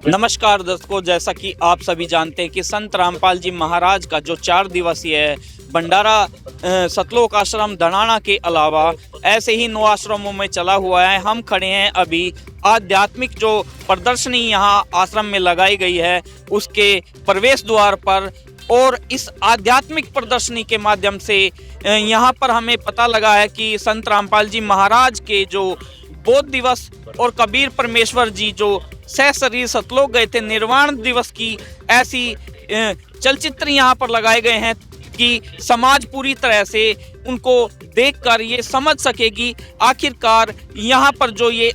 नमस्कार दर्शकों, जैसा कि आप सभी जानते हैं कि संत रामपाल जी महाराज का जो 4 दिवसीय भंडारा सतलोक आश्रम धनाना के अलावा ऐसे ही 9 आश्रमों में चला हुआ है। हम खड़े हैं अभी आध्यात्मिक जो प्रदर्शनी यहाँ आश्रम में लगाई गई है उसके प्रवेश द्वार पर, और इस आध्यात्मिक प्रदर्शनी के माध्यम से यहाँ पर हमें पता लगा है कि संत रामपाल जी महाराज के जो बोध दिवस और कबीर परमेश्वर जी जो सशरीर सतलोक गए थे निर्वाण दिवस की ऐसी चलचित्र यहाँ पर लगाए गए हैं कि समाज पूरी तरह से उनको देखकर ये समझ सकेगी आखिरकार यहाँ पर जो ये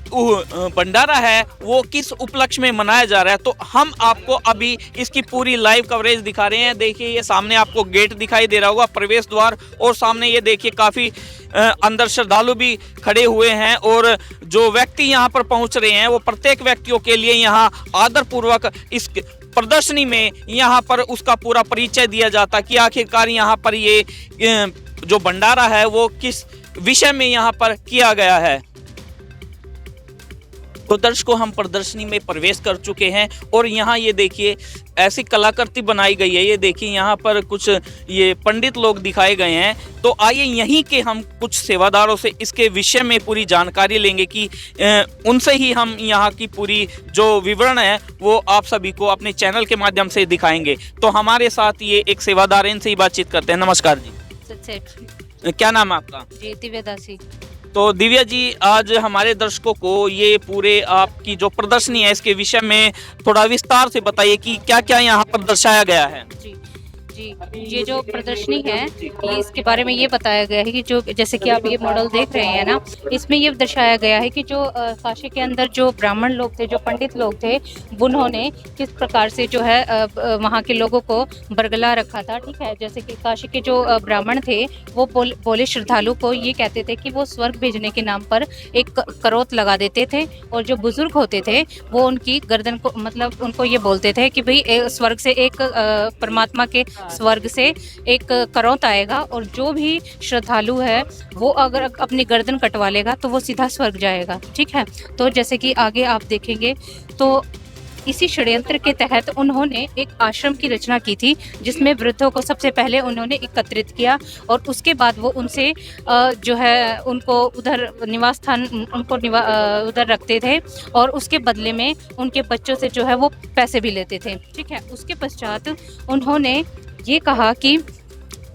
भंडारा है वो किस उपलक्ष्य में मनाया जा रहा है। तो हम आपको अभी इसकी पूरी लाइव कवरेज दिखा रहे हैं। देखिए, ये सामने आपको गेट दिखाई दे रहा होगा, प्रवेश द्वार, और सामने ये देखिए काफ़ी अंदर श्रद्धालु भी खड़े हुए हैं, और जो व्यक्ति यहाँ पर पहुँच रहे हैं वो प्रत्येक व्यक्तियों के लिए यहाँ आदरपूर्वक इस प्रदर्शनी में यहाँ पर उसका पूरा परिचय दिया जाता कि आखिरकार यहाँ पर ये जो भंडारा है वो किस विषय में यहाँ पर किया गया है। तो दर्शकों, हम प्रदर्शनी में प्रवेश कर चुके हैं और यहाँ ये देखिए ऐसी कलाकृति बनाई गई है। ये देखिए यहाँ पर कुछ ये पंडित लोग दिखाए गए हैं। तो आइए यहीं के हम कुछ सेवादारों से इसके विषय में पूरी जानकारी लेंगे कि उनसे ही हम यहाँ की पूरी जो विवरण है वो आप सभी को अपने चैनल के माध्यम से दिखाएंगे। तो हमारे साथ ये एक सेवादार, इनसे ही बातचीत करते हैं। नमस्कार जी, क्या नाम है आपका? जी, दिव्या दासी। तो दिव्या जी, आज हमारे दर्शकों को ये पूरे आपकी जो प्रदर्शनी है इसके विषय में थोड़ा विस्तार से बताइए कि क्या क्या यहाँ पर दर्शाया गया है। जी जी, ये जो प्रदर्शनी है ये इसके बारे में ये बताया गया है कि जो जैसे कि आप ये मॉडल देख रहे हैं ना, इसमें ये दर्शाया गया है कि जो काशी के अंदर जो ब्राह्मण लोग थे, जो पंडित लोग थे, उन्होंने किस प्रकार से जो है वहाँ के लोगों को बरगला रखा था। ठीक है, जैसे कि काशी के जो ब्राह्मण थे वो बोले श्रद्धालु को ये कहते थे कि वो स्वर्ग भेजने के नाम पर एक करोत लगा देते थे, और जो बुजुर्ग होते थे वो उनकी गर्दन को, मतलब उनको ये बोलते थे कि भाई स्वर्ग से एक परमात्मा के स्वर्ग से एक करोत आएगा, और जो भी श्रद्धालु है वो अगर अपनी गर्दन कटवा लेगा तो वो सीधा स्वर्ग जाएगा। ठीक है, तो जैसे कि आगे आप देखेंगे तो इसी षड्यंत्र के तहत उन्होंने एक आश्रम की रचना की थी जिसमें वृद्धों को सबसे पहले उन्होंने एकत्रित किया, और उसके बाद वो उनसे जो है उनको उधर निवास स्थान उनको उधर रखते थे, और उसके बदले में उनके बच्चों से जो है वो पैसे भी लेते थे। ठीक है, उसके पश्चात उन्होंने ये कहा कि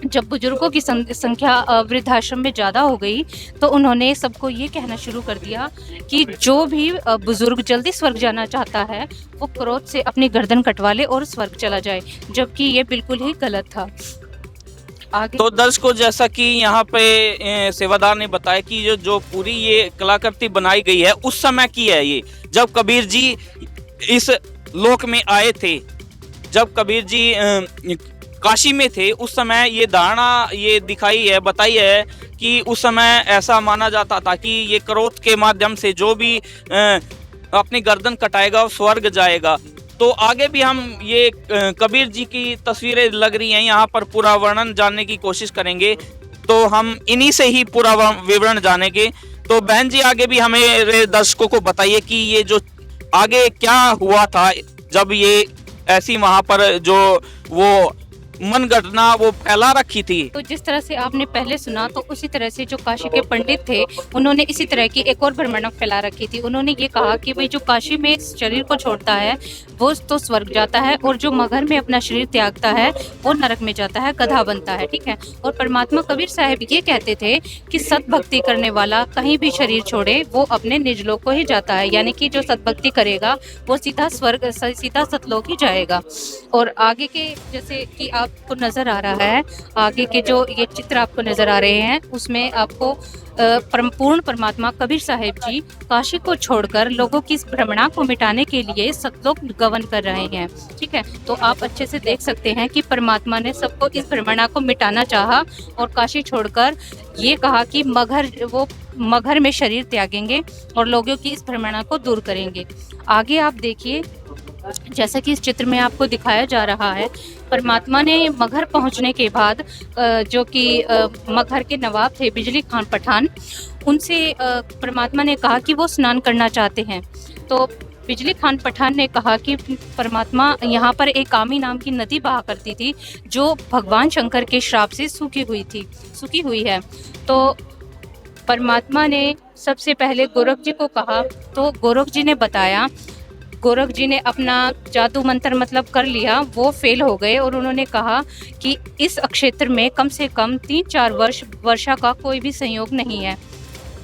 जब बुजुर्गों की संख्या वृद्धाश्रम में ज़्यादा हो गई तो उन्होंने सबको ये कहना शुरू कर दिया कि जो भी बुजुर्ग जल्दी स्वर्ग जाना चाहता है वो क्रोध से अपनी गर्दन कटवा ले और स्वर्ग चला जाए, जबकि ये बिल्कुल ही गलत था। आगे तो दर्शकों, जैसा कि यहाँ पे सेवादार ने बताया कि जो पूरी ये कलाकृति बनाई गई है उस समय की है, ये जब कबीर जी इस लोक में आए थे, जब कबीर जी काशी में थे उस समय ये धारणा ये दिखाई है, बताई है कि उस समय ऐसा माना जाता था कि ये क्रोध के माध्यम से जो भी अपनी गर्दन कटाएगा वो स्वर्ग जाएगा। तो आगे भी हम ये कबीर जी की तस्वीरें लग रही हैं, यहाँ पर पूरा वर्णन जानने की कोशिश करेंगे, तो हम इन्हीं से ही पूरा विवरण जानेंगे। तो बहन जी, आगे भी हमें दर्शकों को बताइए कि ये जो आगे क्या हुआ था जब ये ऐसी वहाँ पर जो वो मन घटना वो फैला रखी थी। तो जिस तरह से आपने पहले सुना, तो उसी तरह से जो काशी के पंडित थे उन्होंने इसी तरह की एक और भ्रमणक फैला रखी थी। उन्होंने ये कहा कि भाई जो काशी में शरीर को छोड़ता है वो तो स्वर्ग जाता है, और जो मगर में अपना शरीर त्यागता है वो नरक में जाता है, गधा बनता है। ठीक है, और परमात्मा कबीर साहब ये कहते थे कि सत भक्ति करने वाला कहीं भी शरीर छोड़े वो अपने निज लोक को ही जाता है, यानी कि जो सत भक्ति करेगा वो सीधा स्वर्ग, सीधा सतलोक ही जाएगा। और आगे के जैसे कि आपको नजर आ रहा है, आगे के जो ये चित्र आपको नजर आ रहे हैं उसमें आपको पूर्ण परमात्मा कबीर साहब जी काशी को छोड़कर लोगों की इस भ्रमणा को मिटाने के लिए सतलोक गमन कर रहे हैं। ठीक है, तो आप अच्छे से देख सकते हैं कि परमात्मा ने सबको इस भ्रमणा को मिटाना चाहा और काशी छोड़कर ये कहा कि वो मगर में शरीर त्यागेंगे और लोगों की इस भ्रमणा को दूर करेंगे। आगे आप देखिए, जैसा कि इस चित्र में आपको दिखाया जा रहा है, परमात्मा ने मगहर पहुंचने के बाद जो कि मगहर के नवाब थे बिजली खान पठान, उनसे परमात्मा ने कहा कि वो स्नान करना चाहते हैं। तो बिजली खान पठान ने कहा कि परमात्मा यहाँ पर एक कामी नाम की नदी बहा करती थी जो भगवान शंकर के श्राप से सूखी हुई है। तो परमात्मा ने सबसे पहले गोरख जी को कहा, तो गोरख जी ने बताया, गोरख जी ने अपना जादू मंत्र मतलब कर लिया, वो फेल हो गए और उन्होंने कहा कि इस क्षेत्र में कम से कम 3-4 वर्ष वर्षा का कोई भी संयोग नहीं है।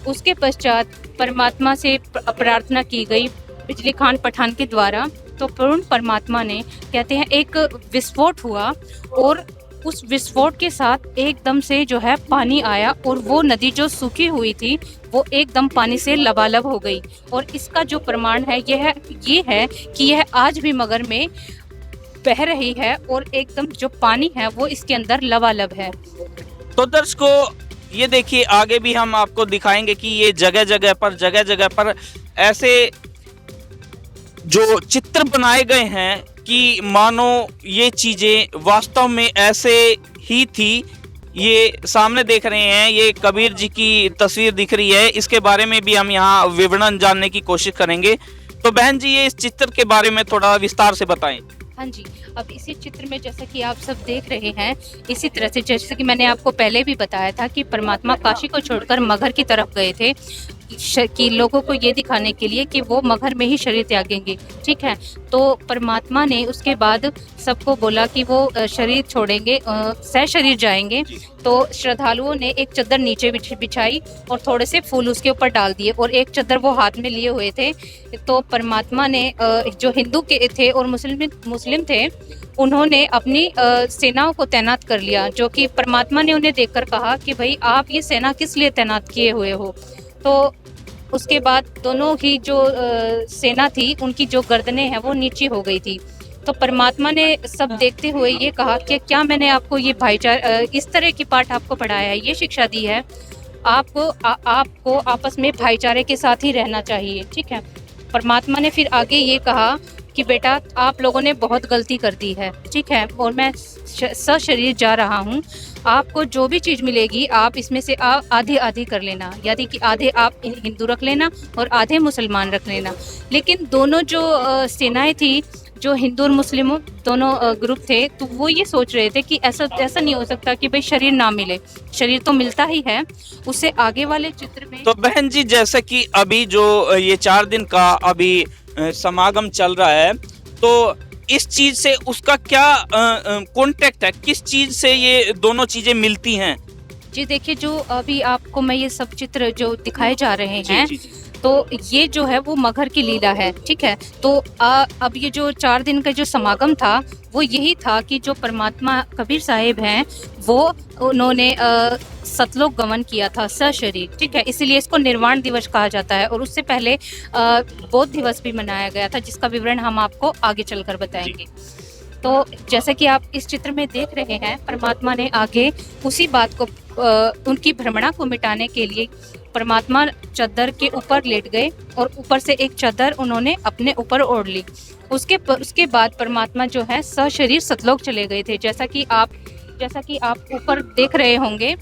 उसके पश्चात परमात्मा से प्रार्थना की गई बिजली खान पठान के द्वारा, तो पूर्ण परमात्मा ने कहते हैं एक विस्फोट हुआ और उस विस्फोट के साथ एकदम से जो है पानी आया और वो नदी जो सूखी हुई थी वो एकदम पानी से लबालब हो गई। और इसका जो प्रमाण है ये है कि यह आज भी मगर में बह रही है और एकदम जो पानी है वो इसके अंदर लबालब है। तो दर्शकों ये देखिए, आगे भी हम आपको दिखाएंगे कि ये जगह जगह पर ऐसे जो चित्र बनाए गए हैं कि मानो ये चीजें वास्तव में ऐसे ही थी। ये सामने देख रहे हैं, ये कबीर जी की तस्वीर दिख रही है, इसके बारे में भी हम यहाँ विवरण जानने की कोशिश करेंगे। तो बहन जी, ये इस चित्र के बारे में थोड़ा विस्तार से बताएं। हाँ जी, अब इसी चित्र में जैसा कि आप सब देख रहे हैं, इसी तरह से जैसे कि मैंने आपको पहले भी बताया था कि परमात्मा काशी को छोड़कर मगहर की तरफ गए थे कि लोगों को ये दिखाने के लिए कि वो मगहर में ही शरीर त्यागेंगे, ठीक है। तो परमात्मा ने उसके बाद सबको बोला कि वो शरीर छोड़ेंगे, सह शरीर जाएंगे। तो श्रद्धालुओं ने एक चद्दर नीचे बिछाई और थोड़े से फूल उसके ऊपर डाल दिए और एक चद्दर वो हाथ में लिए हुए थे। तो परमात्मा ने जो हिंदू के थे और मुस्लिम थे, उन्होंने अपनी सेनाओं को तैनात कर लिया, जो कि परमात्मा ने उन्हें देखकर कहा कि भाई आप ये सेना किस लिए तैनात किए हुए हो। तो उसके बाद दोनों ही जो सेना थी उनकी जो गर्दनें हैं वो नीची हो गई थी। तो परमात्मा ने सब देखते हुए ये कहा कि क्या मैंने आपको ये भाईचारा इस तरह की पाठ आपको पढ़ाया है, ये शिक्षा दी है, आपको आपस में भाईचारे के साथ ही रहना चाहिए, ठीक है। परमात्मा ने फिर आगे ये कहा कि बेटा आप लोगों ने बहुत गलती कर दी है, ठीक है, और मैं सशरीर जा रहा हूँ। आपको जो भी चीज़ मिलेगी आप इसमें से आधी आधी कर लेना, यानी कि आधे आप हिंदू रख लेना और आधे मुसलमान रख लेना। लेकिन दोनों जो सेनाएं थी, जो हिंदू और मुस्लिमों दोनों ग्रुप थे, तो वो ये सोच रहे थे कि ऐसा नहीं हो सकता कि भाई शरीर ना मिले, शरीर तो मिलता ही है। उससे आगे वाले चित्र में तो बहन जी, जैसे कि अभी जो ये 4 दिन का अभी समागम चल रहा है, तो इस चीज से उसका क्या कॉन्टेक्ट है, किस चीज से ये दोनों चीजें मिलती हैं? जी देखिए, जो अभी आपको मैं ये सब चित्र जो दिखाए जा रहे हैं, जी। तो ये जो है वो मगहर की लीला है, ठीक है। तो अब ये जो 4 दिन का जो समागम था वो यही था कि जो परमात्मा कबीर साहिब हैं वो उन्होंने सतलोक गमन किया था सशरीर, ठीक है। इसीलिए इसको निर्वाण दिवस कहा जाता है। और उससे पहले बौद्ध दिवस भी मनाया गया था, जिसका विवरण हम आपको आगे चलकर बताएंगे। तो जैसा कि आप इस चित्र में देख रहे हैं, परमात्मा ने आगे उसी बात को उनकी भ्रमणा को मिटाने के लिए परमात्मा चद्दर के ऊपर लेट गए और ऊपर से एक चद्दर उन्होंने अपने ऊपर ओढ़ ली। उसके बाद परमात्मा जो है सशरीर सतलोक चले गए थे। जैसा कि आप ऊपर देख रहे होंगे,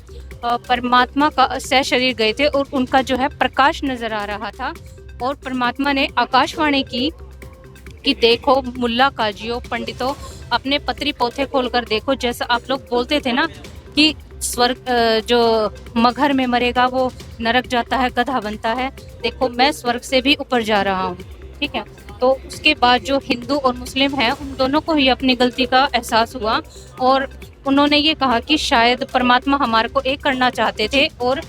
परमात्मा का सह शरीर गए थे और उनका जो है प्रकाश नजर आ रहा था। और परमात्मा ने आकाशवाणी की कि देखो मुल्ला काजियों, पंडितों, अपने पत्री पोथे खोलकर देखो। जैसा आप लोग बोलते थे ना कि स्वर्ग जो मगहर में मरेगा वो नरक जाता है, गधा बनता है, देखो मैं स्वर्ग से भी ऊपर जा रहा हूँ, ठीक है। तो उसके बाद जो हिंदू और मुस्लिम हैं उन दोनों को ही अपनी गलती का एहसास हुआ और उन्होंने ये कहा कि शायद परमात्मा हमारे को एक करना चाहते थे और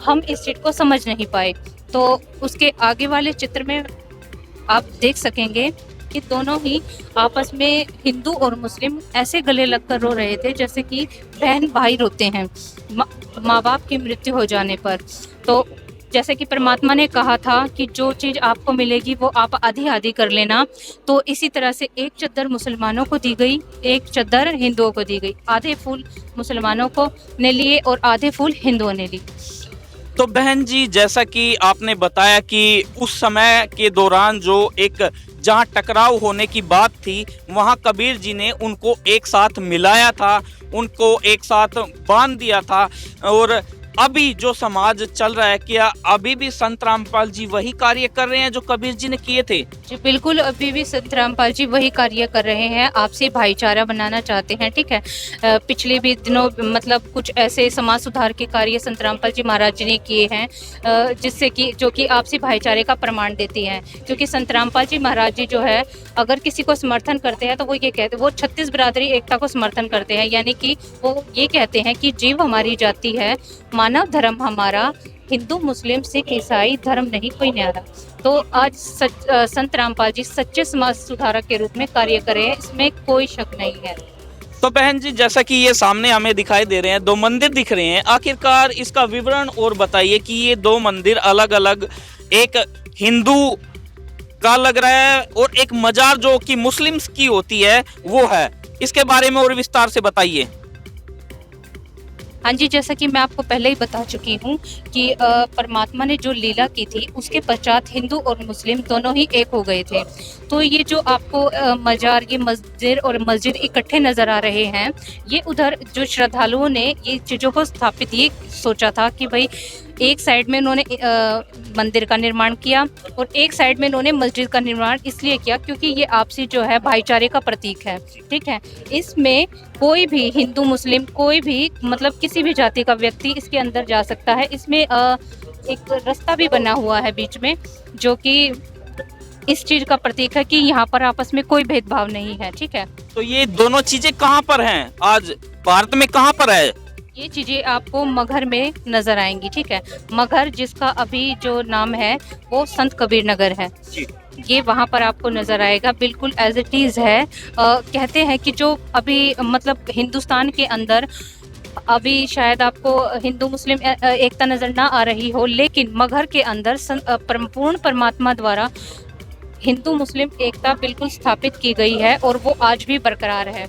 हम इस चीज़ को समझ नहीं पाए। तो उसके आगे वाले चित्र में आप देख सकेंगे कि दोनों ही आपस में हिंदू और मुस्लिम ऐसे गले लगकर रो रहे थे जैसे कि बहन भाई रोते हैं माँ बाप की मृत्यु हो जाने पर। तो जैसे कि परमात्मा ने कहा था कि जो चीज़ आपको मिलेगी वो आप आधी आधी कर लेना, तो इसी तरह से एक चद्दर मुसलमानों को दी गई, एक चद्दर हिंदुओं को दी गई। आधे फूल मुसलमानों को ने लिए और आधे फूल हिंदुओं ने लिए। तो बहन जी, जैसा कि आपने बताया कि उस समय के दौरान जो एक जहां टकराव होने की बात थी, वहां कबीर जी ने उनको एक साथ मिलाया था, उनको एक साथ बांध दिया था। और अभी जो समाज चल रहा है, क्या अभी भी संत रामपाल जी वही कार्य कर रहे हैं जो कबीर जी ने किए थे? जी बिल्कुल, अभी भी संत रामपाल जी वही कार्य कर रहे हैं, आपसी भाईचारा बनाना चाहते हैं, ठीक है। पिछले भी दिनों मतलब कुछ ऐसे समाज सुधार के कार्य संत रामपाल जी महाराज जी ने किए हैं, जिससे कि जो कि आपसी भाईचारे का प्रमाण देती हैं। क्योंकि संत रामपाल जी महाराज जी जो है, अगर किसी को समर्थन करते हैं तो वो ये कहते, वो 36 बिरादरी एकता को समर्थन करते हैं, यानी कि वो ये कहते हैं कि जीव हमारी जाति है, मानव धर्म हमारा, हिंदू मुस्लिम सिख ईसाई धर्म नहीं कोई न्यारा। तो आज संत रामपाल जी सच्चे समाज सुधारक के रूप में कार्य कर रहे हैं, इसमें कोई शक नहीं है। तो बहन जी, जैसा कि ये सामने हमें दिखाई दे रहे हैं, 2 मंदिर दिख रहे हैं, आखिरकार इसका विवरण और बताइए कि ये 2 मंदिर अलग अलग, एक हिंदू का लग रहा है और एक मजार जो कि मुस्लिम्स की होती है वो है, इसके बारे में और विस्तार से बताइए। हाँ जी, जैसा कि मैं आपको पहले ही बता चुकी हूँ कि परमात्मा ने जो लीला की थी उसके पश्चात हिंदू और मुस्लिम दोनों ही एक हो गए थे। तो ये जो आपको मजार, ये मस्जिद और मस्जिद इकट्ठे नज़र आ रहे हैं, ये उधर जो श्रद्धालुओं ने ये चीज़ों को स्थापित ये सोचा था कि भाई एक साइड में उन्होंने मंदिर का निर्माण किया और एक साइड में इन्होंने मस्जिद का निर्माण इसलिए किया क्योंकि ये आपसी जो है भाईचारे का प्रतीक है, ठीक है। इसमें कोई भी हिंदू मुस्लिम कोई भी मतलब किसी भी जाति का व्यक्ति इसके अंदर जा सकता है। इसमें एक रास्ता भी बना हुआ है बीच में, जो कि इस चीज़ का प्रतीक है कि यहाँ पर आपस में कोई भेदभाव नहीं है, ठीक है। तो ये दोनों चीजें कहाँ पर हैं आज भारत में, कहाँ पर है? ये चीज़ें आपको मगहर में नज़र आएंगी, ठीक है। मगहर, जिसका अभी जो नाम है वो संत कबीर नगर है, ये वहाँ पर आपको नज़र आएगा, बिल्कुल एज इट इज़ है। कहते हैं कि जो अभी मतलब हिंदुस्तान के अंदर अभी शायद आपको हिंदू मुस्लिम एकता नज़र ना आ रही हो, लेकिन मगहर के अंदर पूर्ण परमात्मा द्वारा हिंदू मुस्लिम एकता बिल्कुल स्थापित की गई है और वो आज भी बरकरार है।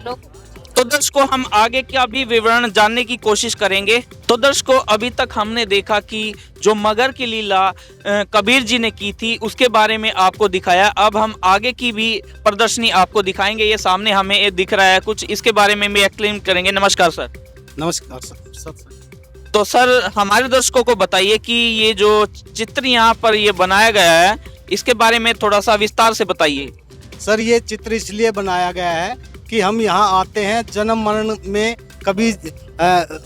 लोग तो दर्शकों, हम आगे क्या भी विवरण जानने की कोशिश करेंगे। तो दर्शकों, अभी तक हमने देखा कि जो मगहर की लीला कबीर जी ने की थी उसके बारे में आपको दिखाया। अब हम आगे की भी प्रदर्शनी आपको दिखाएंगे। ये सामने हमें ये दिख रहा है कुछ, इसके बारे में भी एक्सप्लेन करेंगे। नमस्कार सर। नमस्कार सर। तो सर, हमारे दर्शकों को बताइए कि ये जो चित्र यहाँ पर ये बनाया गया है, इसके बारे में थोड़ा सा विस्तार से बताइए। सर, ये चित्र इसलिए बनाया गया है कि हम यहाँ आते हैं, जन्म मरण में कभी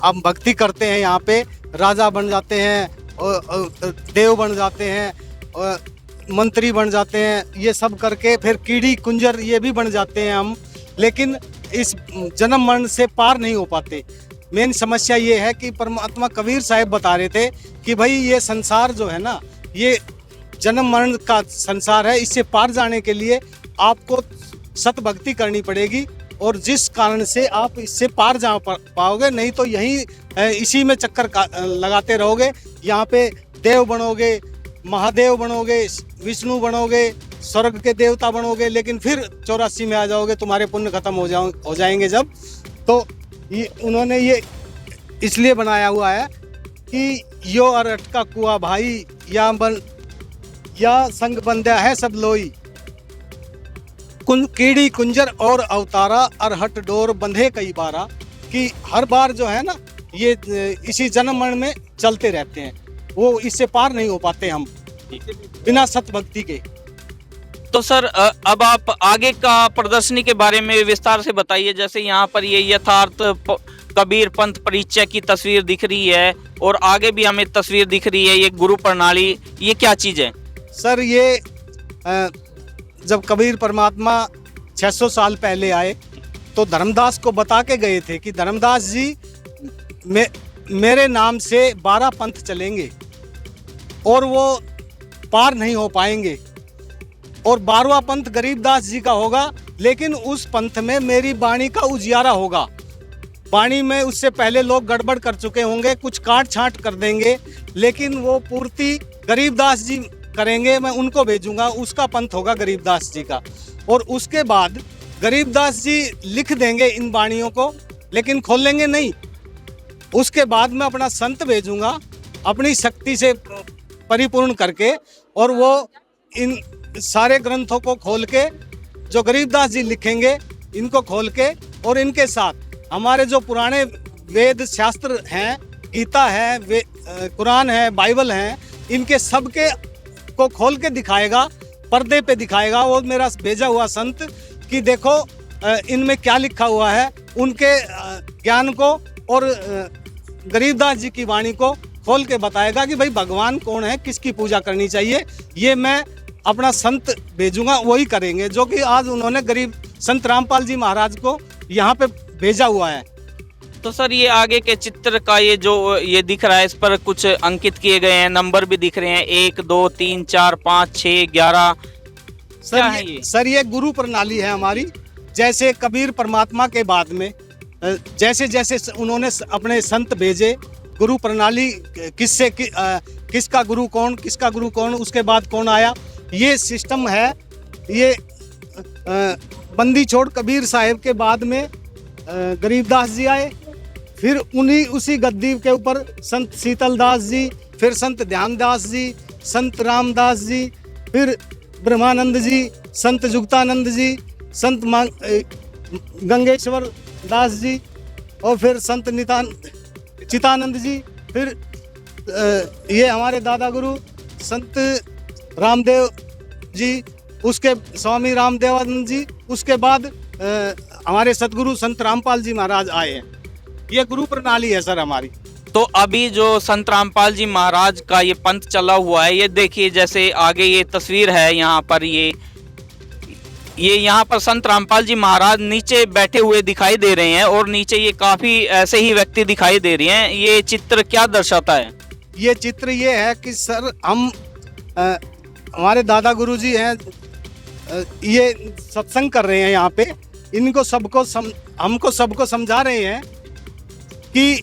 हम भक्ति करते हैं, यहाँ पे राजा बन जाते हैं, देव बन जाते हैं, मंत्री बन जाते हैं, ये सब करके फिर कीड़ी कुंजर ये भी बन जाते हैं हम, लेकिन इस जन्म मरण से पार नहीं हो पाते। मेन समस्या ये है कि परमात्मा कबीर साहब बता रहे थे कि भाई ये संसार जो है ना, ये जन्म मरण का संसार है, इससे पार जाने के लिए आपको सत भक्ति करनी पड़ेगी और जिस कारण से आप इससे पार जा पाओगे, नहीं तो यहीं इसी में चक्कर लगाते रहोगे। यहाँ पे देव बनोगे, महादेव बनोगे, विष्णु बनोगे, स्वर्ग के देवता बनोगे, लेकिन फिर 84 में आ जाओगे, तुम्हारे पुण्य खत्म हो जाएंगे जब। तो ये उन्होंने ये इसलिए बनाया हुआ है कि यो अरट का कुआ भाई या संग बंदा है सब लोई, कीड़ी कुंजर और अवतारा अरहट डोर बंधे कई बारा, कि हर बार जो है ना ये इसी जन्म मरण में चलते रहते हैं, वो इससे पार नहीं हो पाते हम बिना सत भक्ति के। तो सर, अब आप आगे का प्रदर्शनी के बारे में विस्तार से बताइए। जैसे यहाँ पर ये यथार्थ कबीर पंथ परिचय की तस्वीर दिख रही है और आगे भी हमें तस्वीर दिख रही है, ये गुरु प्रणाली, ये क्या चीज़ है? सर, ये जब कबीर परमात्मा 600 साल पहले आए तो धर्मदास को बता के गए थे कि धर्मदास जी मेरे नाम से 12 पंथ चलेंगे और वो पार नहीं हो पाएंगे, और 12वां पंथ गरीबदास जी का होगा, लेकिन उस पंथ में मेरी वाणी का उजियारा होगा। वाणी में उससे पहले लोग गड़बड़ कर चुके होंगे, कुछ काट छांट कर देंगे, लेकिन वो पूर्ति गरीबदास जी करेंगे, मैं उनको भेजूंगा, उसका पंथ होगा गरीबदास जी का। और उसके बाद गरीबदास जी लिख देंगे इन वाणियों को, लेकिन खोलेंगे नहीं। उसके बाद मैं अपना संत भेजूंगा अपनी शक्ति से परिपूर्ण करके, और वो इन सारे ग्रंथों को खोल के जो गरीबदास जी लिखेंगे इनको खोल के, और इनके साथ हमारे जो पुराने वेद शास्त्र हैं, गीता है, कुरान है, बाइबल है, इनके सबके को खोल के दिखाएगा, पर्दे पे दिखाएगा। वो मेरा भेजा हुआ संत कि देखो इनमें क्या लिखा हुआ है, उनके ज्ञान को और गरीबदास जी की वाणी को खोल के बताएगा कि भाई भगवान कौन है, किसकी पूजा करनी चाहिए। ये मैं अपना संत भेजूंगा, वही करेंगे, जो कि आज उन्होंने गरीब संत रामपाल जी महाराज को यहाँ पे भेजा हुआ है। तो सर ये आगे के चित्र का ये जो ये दिख रहा है, इस पर कुछ अंकित किए गए हैं, नंबर भी दिख रहे हैं, 1 2 3 4 5 6 11। क्या है ये? सर ये गुरु प्रणाली है हमारी। जैसे कबीर परमात्मा के बाद में जैसे जैसे उन्होंने अपने संत भेजे, गुरु प्रणाली किसका गुरु कौन, किसका गुरु कौन, उसके बाद कौन आया, ये सिस्टम है। ये बंदी छोड़ कबीर साहिब के बाद में गरीबदास जी आए, फिर उसी गद्दी के ऊपर संत शीतलदास जी, फिर संत ध्यानदास जी, संत रामदास जी, फिर ब्रह्मानंद जी, संत जुक्तानंद जी, संत गंगेश्वर दास जी, और फिर संत चितानंद जी, फिर ये हमारे दादा गुरु संत रामदेव जी, उसके स्वामी रामदेवानंद जी, उसके बाद हमारे सतगुरु संत रामपाल जी महाराज आए हैं। ये गुरु प्रणाली है सर हमारी। तो अभी जो संत रामपाल जी महाराज का ये पंथ चला हुआ है, ये देखिए, जैसे आगे ये तस्वीर है यहाँ पर, ये यहाँ पर संत रामपाल जी महाराज नीचे बैठे हुए दिखाई दे रहे हैं, और नीचे ये काफी ऐसे ही व्यक्ति दिखाई दे रहे हैं। ये चित्र क्या दर्शाता है? ये चित्र ये है कि सर हम हमारे दादा गुरु जी हैं, ये सत्संग कर रहे हैं यहाँ पे, इनको हमको सबको समझा रहे हैं कि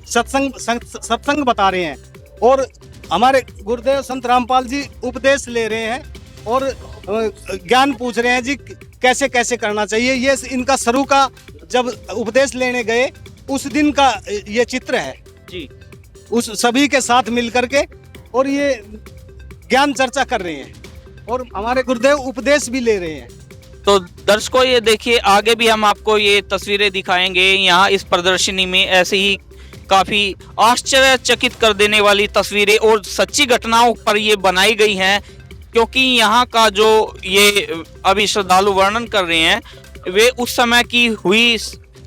सत्संग बता रहे हैं, और हमारे गुरुदेव संत रामपाल जी उपदेश ले रहे हैं और ज्ञान पूछ रहे हैं जी कैसे कैसे करना चाहिए। ये इनका शुरू का जब उपदेश लेने गए उस दिन का ये चित्र है जी, उस सभी के साथ मिल करके, और ये ज्ञान चर्चा कर रहे हैं और हमारे गुरुदेव उपदेश भी ले रहे हैं। तो दर्शकों ये देखिए, आगे भी हम आपको ये तस्वीरें दिखाएंगे। यहाँ इस प्रदर्शनी में ऐसे ही काफी आश्चर्यचकित कर देने वाली तस्वीरें और सच्ची घटनाओं पर ये बनाई गई हैं, क्योंकि यहाँ का जो ये अभी श्रद्धालु वर्णन कर रहे हैं, वे उस समय की हुई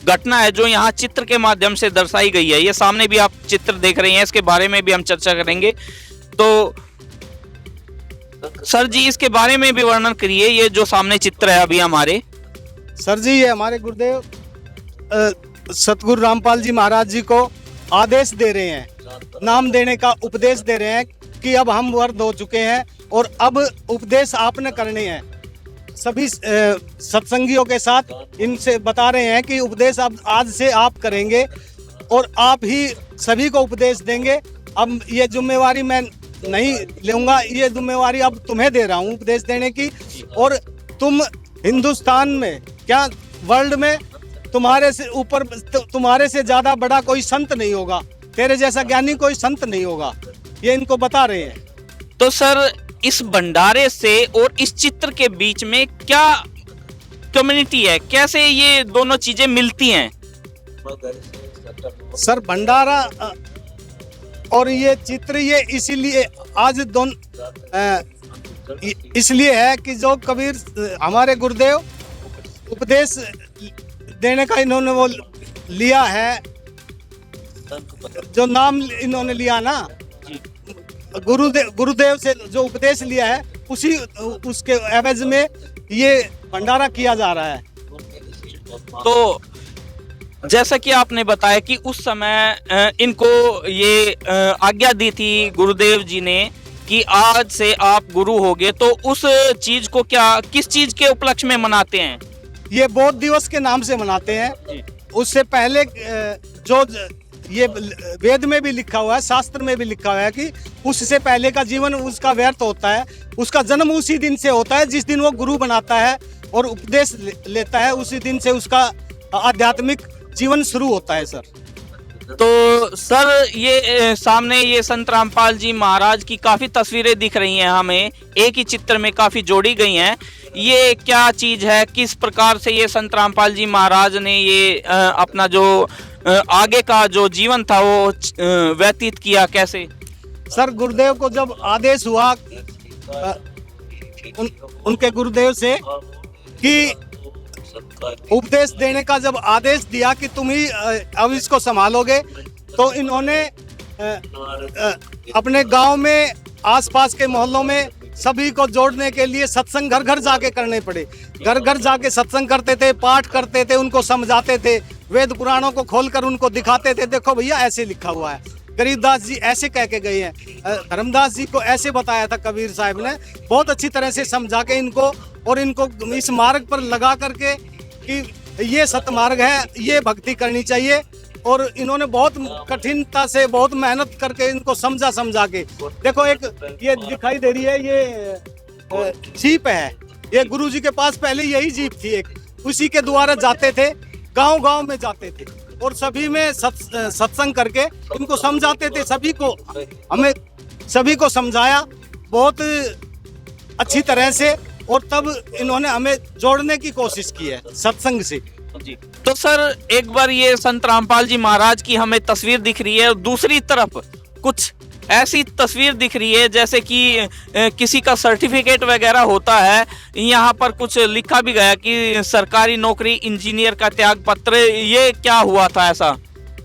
घटना है जो यहाँ चित्र के माध्यम से दर्शाई गई है। ये सामने भी आप चित्र देख रहे हैं, इसके बारे में भी हम चर्चा करेंगे। तो सर जी इसके बारे में भी वर्णन करिए, ये जो सामने चित्र है अभी हमारे। सर जी ये हमारे गुरुदेव सतगुरु रामपाल जी महाराज जी को आदेश दे रहे हैं, नाम देने का उपदेश दे रहे हैं कि अब हम वर्द हो चुके हैं और अब उपदेश आपने करने हैं। सभी सत्संगियों के साथ इनसे बता रहे हैं कि उपदेश अब आज से आप करेंगे और आप ही सभी को उपदेश देंगे। अब ये जिम्मेवारी मैं नहीं लूँगा, ये जिम्मेवारी अब तुम्हें दे रहा हूँ उपदेश देने की, और तुम हिंदुस्तान में क्या वर्ल्ड में तुम्हारे से ऊपर, तुम्हारे से ज़्यादा बड़ा कोई संत नहीं होगा, तेरे जैसा ज्ञानी कोई संत नहीं होगा, ये इनको बता रहे हैं। तो सर इस भंडारे से और इस चित्र के बीच में क्या कम्युनिटी है, कैसे ये दोनों चीजें मिलती हैं? सर भंडारा और ये चित्र ये इसीलिए आज इसलिए है कि जो कबीर हमारे गुरुदेव उपदेश देने का इन्होंने वो लिया है, जो नाम इन्होंने लिया ना, गुरुदेव से जो उपदेश लिया है उसके एवज में ये भंडारा किया जा रहा है। तो जैसा कि आपने बताया कि उस समय इनको ये आज्ञा दी थी गुरुदेव जी ने कि आज से आप गुरु होगे, तो उस चीज को किस चीज के उपलक्ष्य में मनाते हैं? ये बौद्ध दिवस के नाम से मनाते हैं। उससे पहले जो ये वेद में भी लिखा हुआ है, शास्त्र में भी लिखा हुआ है कि उससे पहले का जीवन उसका व्यर्थ होता है, उसका जन्म उसी दिन से होता है जिस दिन वो गुरु बनाता है और उपदेश लेता है, उसी दिन से उसका आध्यात्मिक जीवन शुरू होता है सर। तो सर ये सामने ये संत रामपाल जी महाराज की काफ़ी तस्वीरें दिख रही हैं हमें, एक ही चित्र में काफ़ी जोड़ी गई हैं। ये क्या चीज़ है, किस प्रकार से ये संत रामपाल जी महाराज ने ये अपना जो आगे का जो जीवन था वो व्यतीत किया कैसे? सर गुरुदेव को जब आदेश हुआ उनके गुरुदेव से कि उपदेश देने का जब आदेश दिया कि तुम ही अब इसको संभालोगे, तो इन्होंने अपने गांव में आसपास के मोहल्लों में सभी को जोड़ने के लिए सत्संग घर घर जाके करने पड़े। घर घर जाके सत्संग करते थे, पाठ करते थे, उनको समझाते थे, वेद पुराणों को खोलकर उनको दिखाते थे, देखो भैया ऐसे लिखा हुआ है, गरीबदास जी ऐसे कह के गए हैं, धर्मदास जी को ऐसे बताया था कबीर साहब ने, बहुत अच्छी तरह से समझा के इनको और इनको इस मार्ग पर लगा करके कि ये सतमार्ग है, ये भक्ति करनी चाहिए। और इन्होंने बहुत कठिनता से बहुत मेहनत करके इनको समझा के, देखो एक ये दिखाई दे रही है, ये जीप है, ये गुरुजी के पास पहले यही जीप थी एक, उसी के द्वारा जाते थे, गांव गांव में जाते थे और सभी में सत्संग करके इनको समझाते थे। सभी को हमें सभी को समझाया बहुत अच्छी तरह से, और तब इन्होंने हमें जोड़ने की कोशिश की है सत्संग से। जी। तो सर एक बार ये संत रामपाल जी महाराज की हमें तस्वीर दिख रही है, और दूसरी तरफ कुछ ऐसी तस्वीर दिख रही है जैसे कि किसी का सर्टिफिकेट वगैरह होता है। यहाँ पर कुछ लिखा भी गया कि सरकारी नौकरी, इंजीनियर का त्याग पत्र, ये क्या हुआ था ऐसा?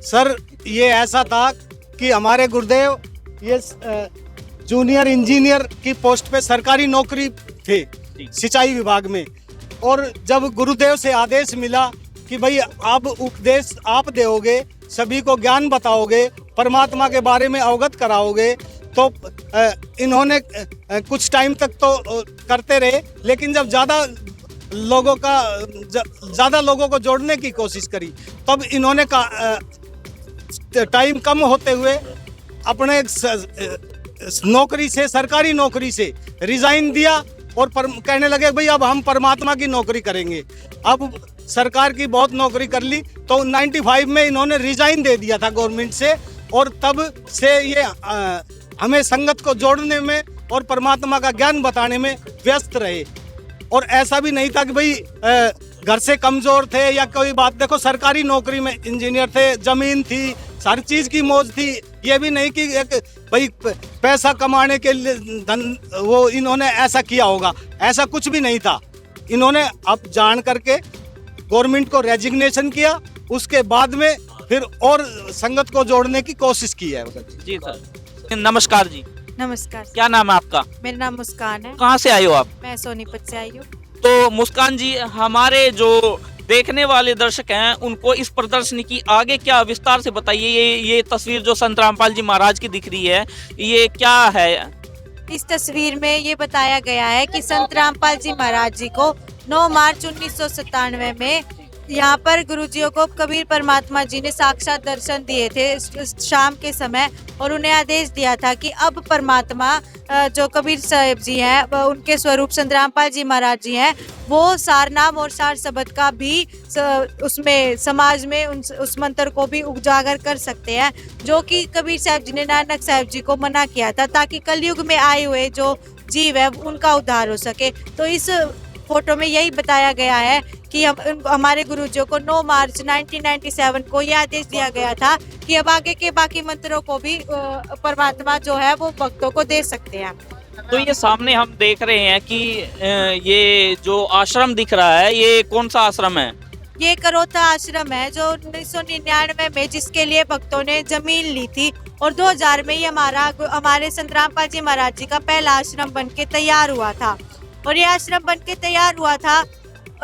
सर ये ऐसा था कि हमारे गुरुदेव ये जूनियर इंजीनियर की पोस्ट पे सरकारी नौकरी थे सिंचाई विभाग में, और जब गुरुदेव से आदेश मिला कि भाई आप उपदेश आप दोगे, सभी को ज्ञान बताओगे, परमात्मा के बारे में अवगत कराओगे, तो इन्होंने कुछ टाइम तक तो करते रहे, लेकिन जब ज़्यादा लोगों को जोड़ने की कोशिश करी, तब इन्होंने टाइम कम होते हुए अपने नौकरी से, सरकारी नौकरी से रिजाइन दिया और कहने लगे भाई अब हम परमात्मा की नौकरी करेंगे। अब सरकार की बहुत नौकरी कर ली, तो 95 में इन्होंने रिजाइन दे दिया था गवर्नमेंट से, और तब से ये हमें संगत को जोड़ने में और परमात्मा का ज्ञान बताने में व्यस्त रहे। और ऐसा भी नहीं था कि भाई घर से कमज़ोर थे या कोई बात, देखो सरकारी नौकरी में इंजीनियर थे, ज़मीन थी, सारी चीज़ की मौज थी, ये भी नहीं कि एक भाई पैसा कमाने के लिए वो इन्होंने ऐसा किया होगा, ऐसा कुछ भी नहीं था। इन्होंने अब जान करके गवर्नमेंट को रेजिग्नेशन किया, उसके बाद में फिर और संगत को जोड़ने की कोशिश की है। जी सर, नमस्कार जी। नमस्कार। क्या नाम है आपका? मेरा नाम मुस्कान है। कहाँ से आए हो आप? मैं सोनीपत से आई हूँ। तो मुस्कान जी, हमारे जो देखने वाले दर्शक हैं उनको इस प्रदर्शनी की आगे क्या विस्तार से बताइए। ये तस्वीर जो संत रामपाल जी महाराज की दिख रही है, ये क्या है? इस तस्वीर में ये बताया गया है कि संत रामपाल जी महाराज जी को 9 मार्च 1997 में यहाँ पर गुरुजियों को कबीर परमात्मा जी ने साक्षात दर्शन दिए थे शाम के समय, और उन्हें आदेश दिया था कि अब परमात्मा जो कबीर साहब जी हैं, उनके स्वरूप संत रामपाल जी महाराज जी हैं, वो सार नाम और सार शब्द का भी उसमें समाज में उस मंत्र को भी उजागर कर सकते हैं, जो कि कबीर साहब जी ने नानक साहब जी को मना किया था, ताकि कलयुग में आए हुए जो जीव है उनका उद्धार हो सके। तो इस फोटो में यही बताया गया है कि हमारे गुरुजियों को 9 मार्च 1997 को यह आदेश दिया गया था कि अब आगे के बाकी मंत्रों को भी परमात्मा जो है वो भक्तों को दे सकते हैं। तो ये सामने हम देख रहे हैं कि ये जो आश्रम दिख रहा है, ये कौन सा आश्रम है? ये करोथा आश्रम है, जो 1999 में जिसके लिए भक्तों ने जमीन ली थी, और 2000 में ये हमारे संत रामपाल जी महाराज जी का पहला आश्रम बनके तैयार हुआ था। और ये आश्रम बनके तैयार हुआ था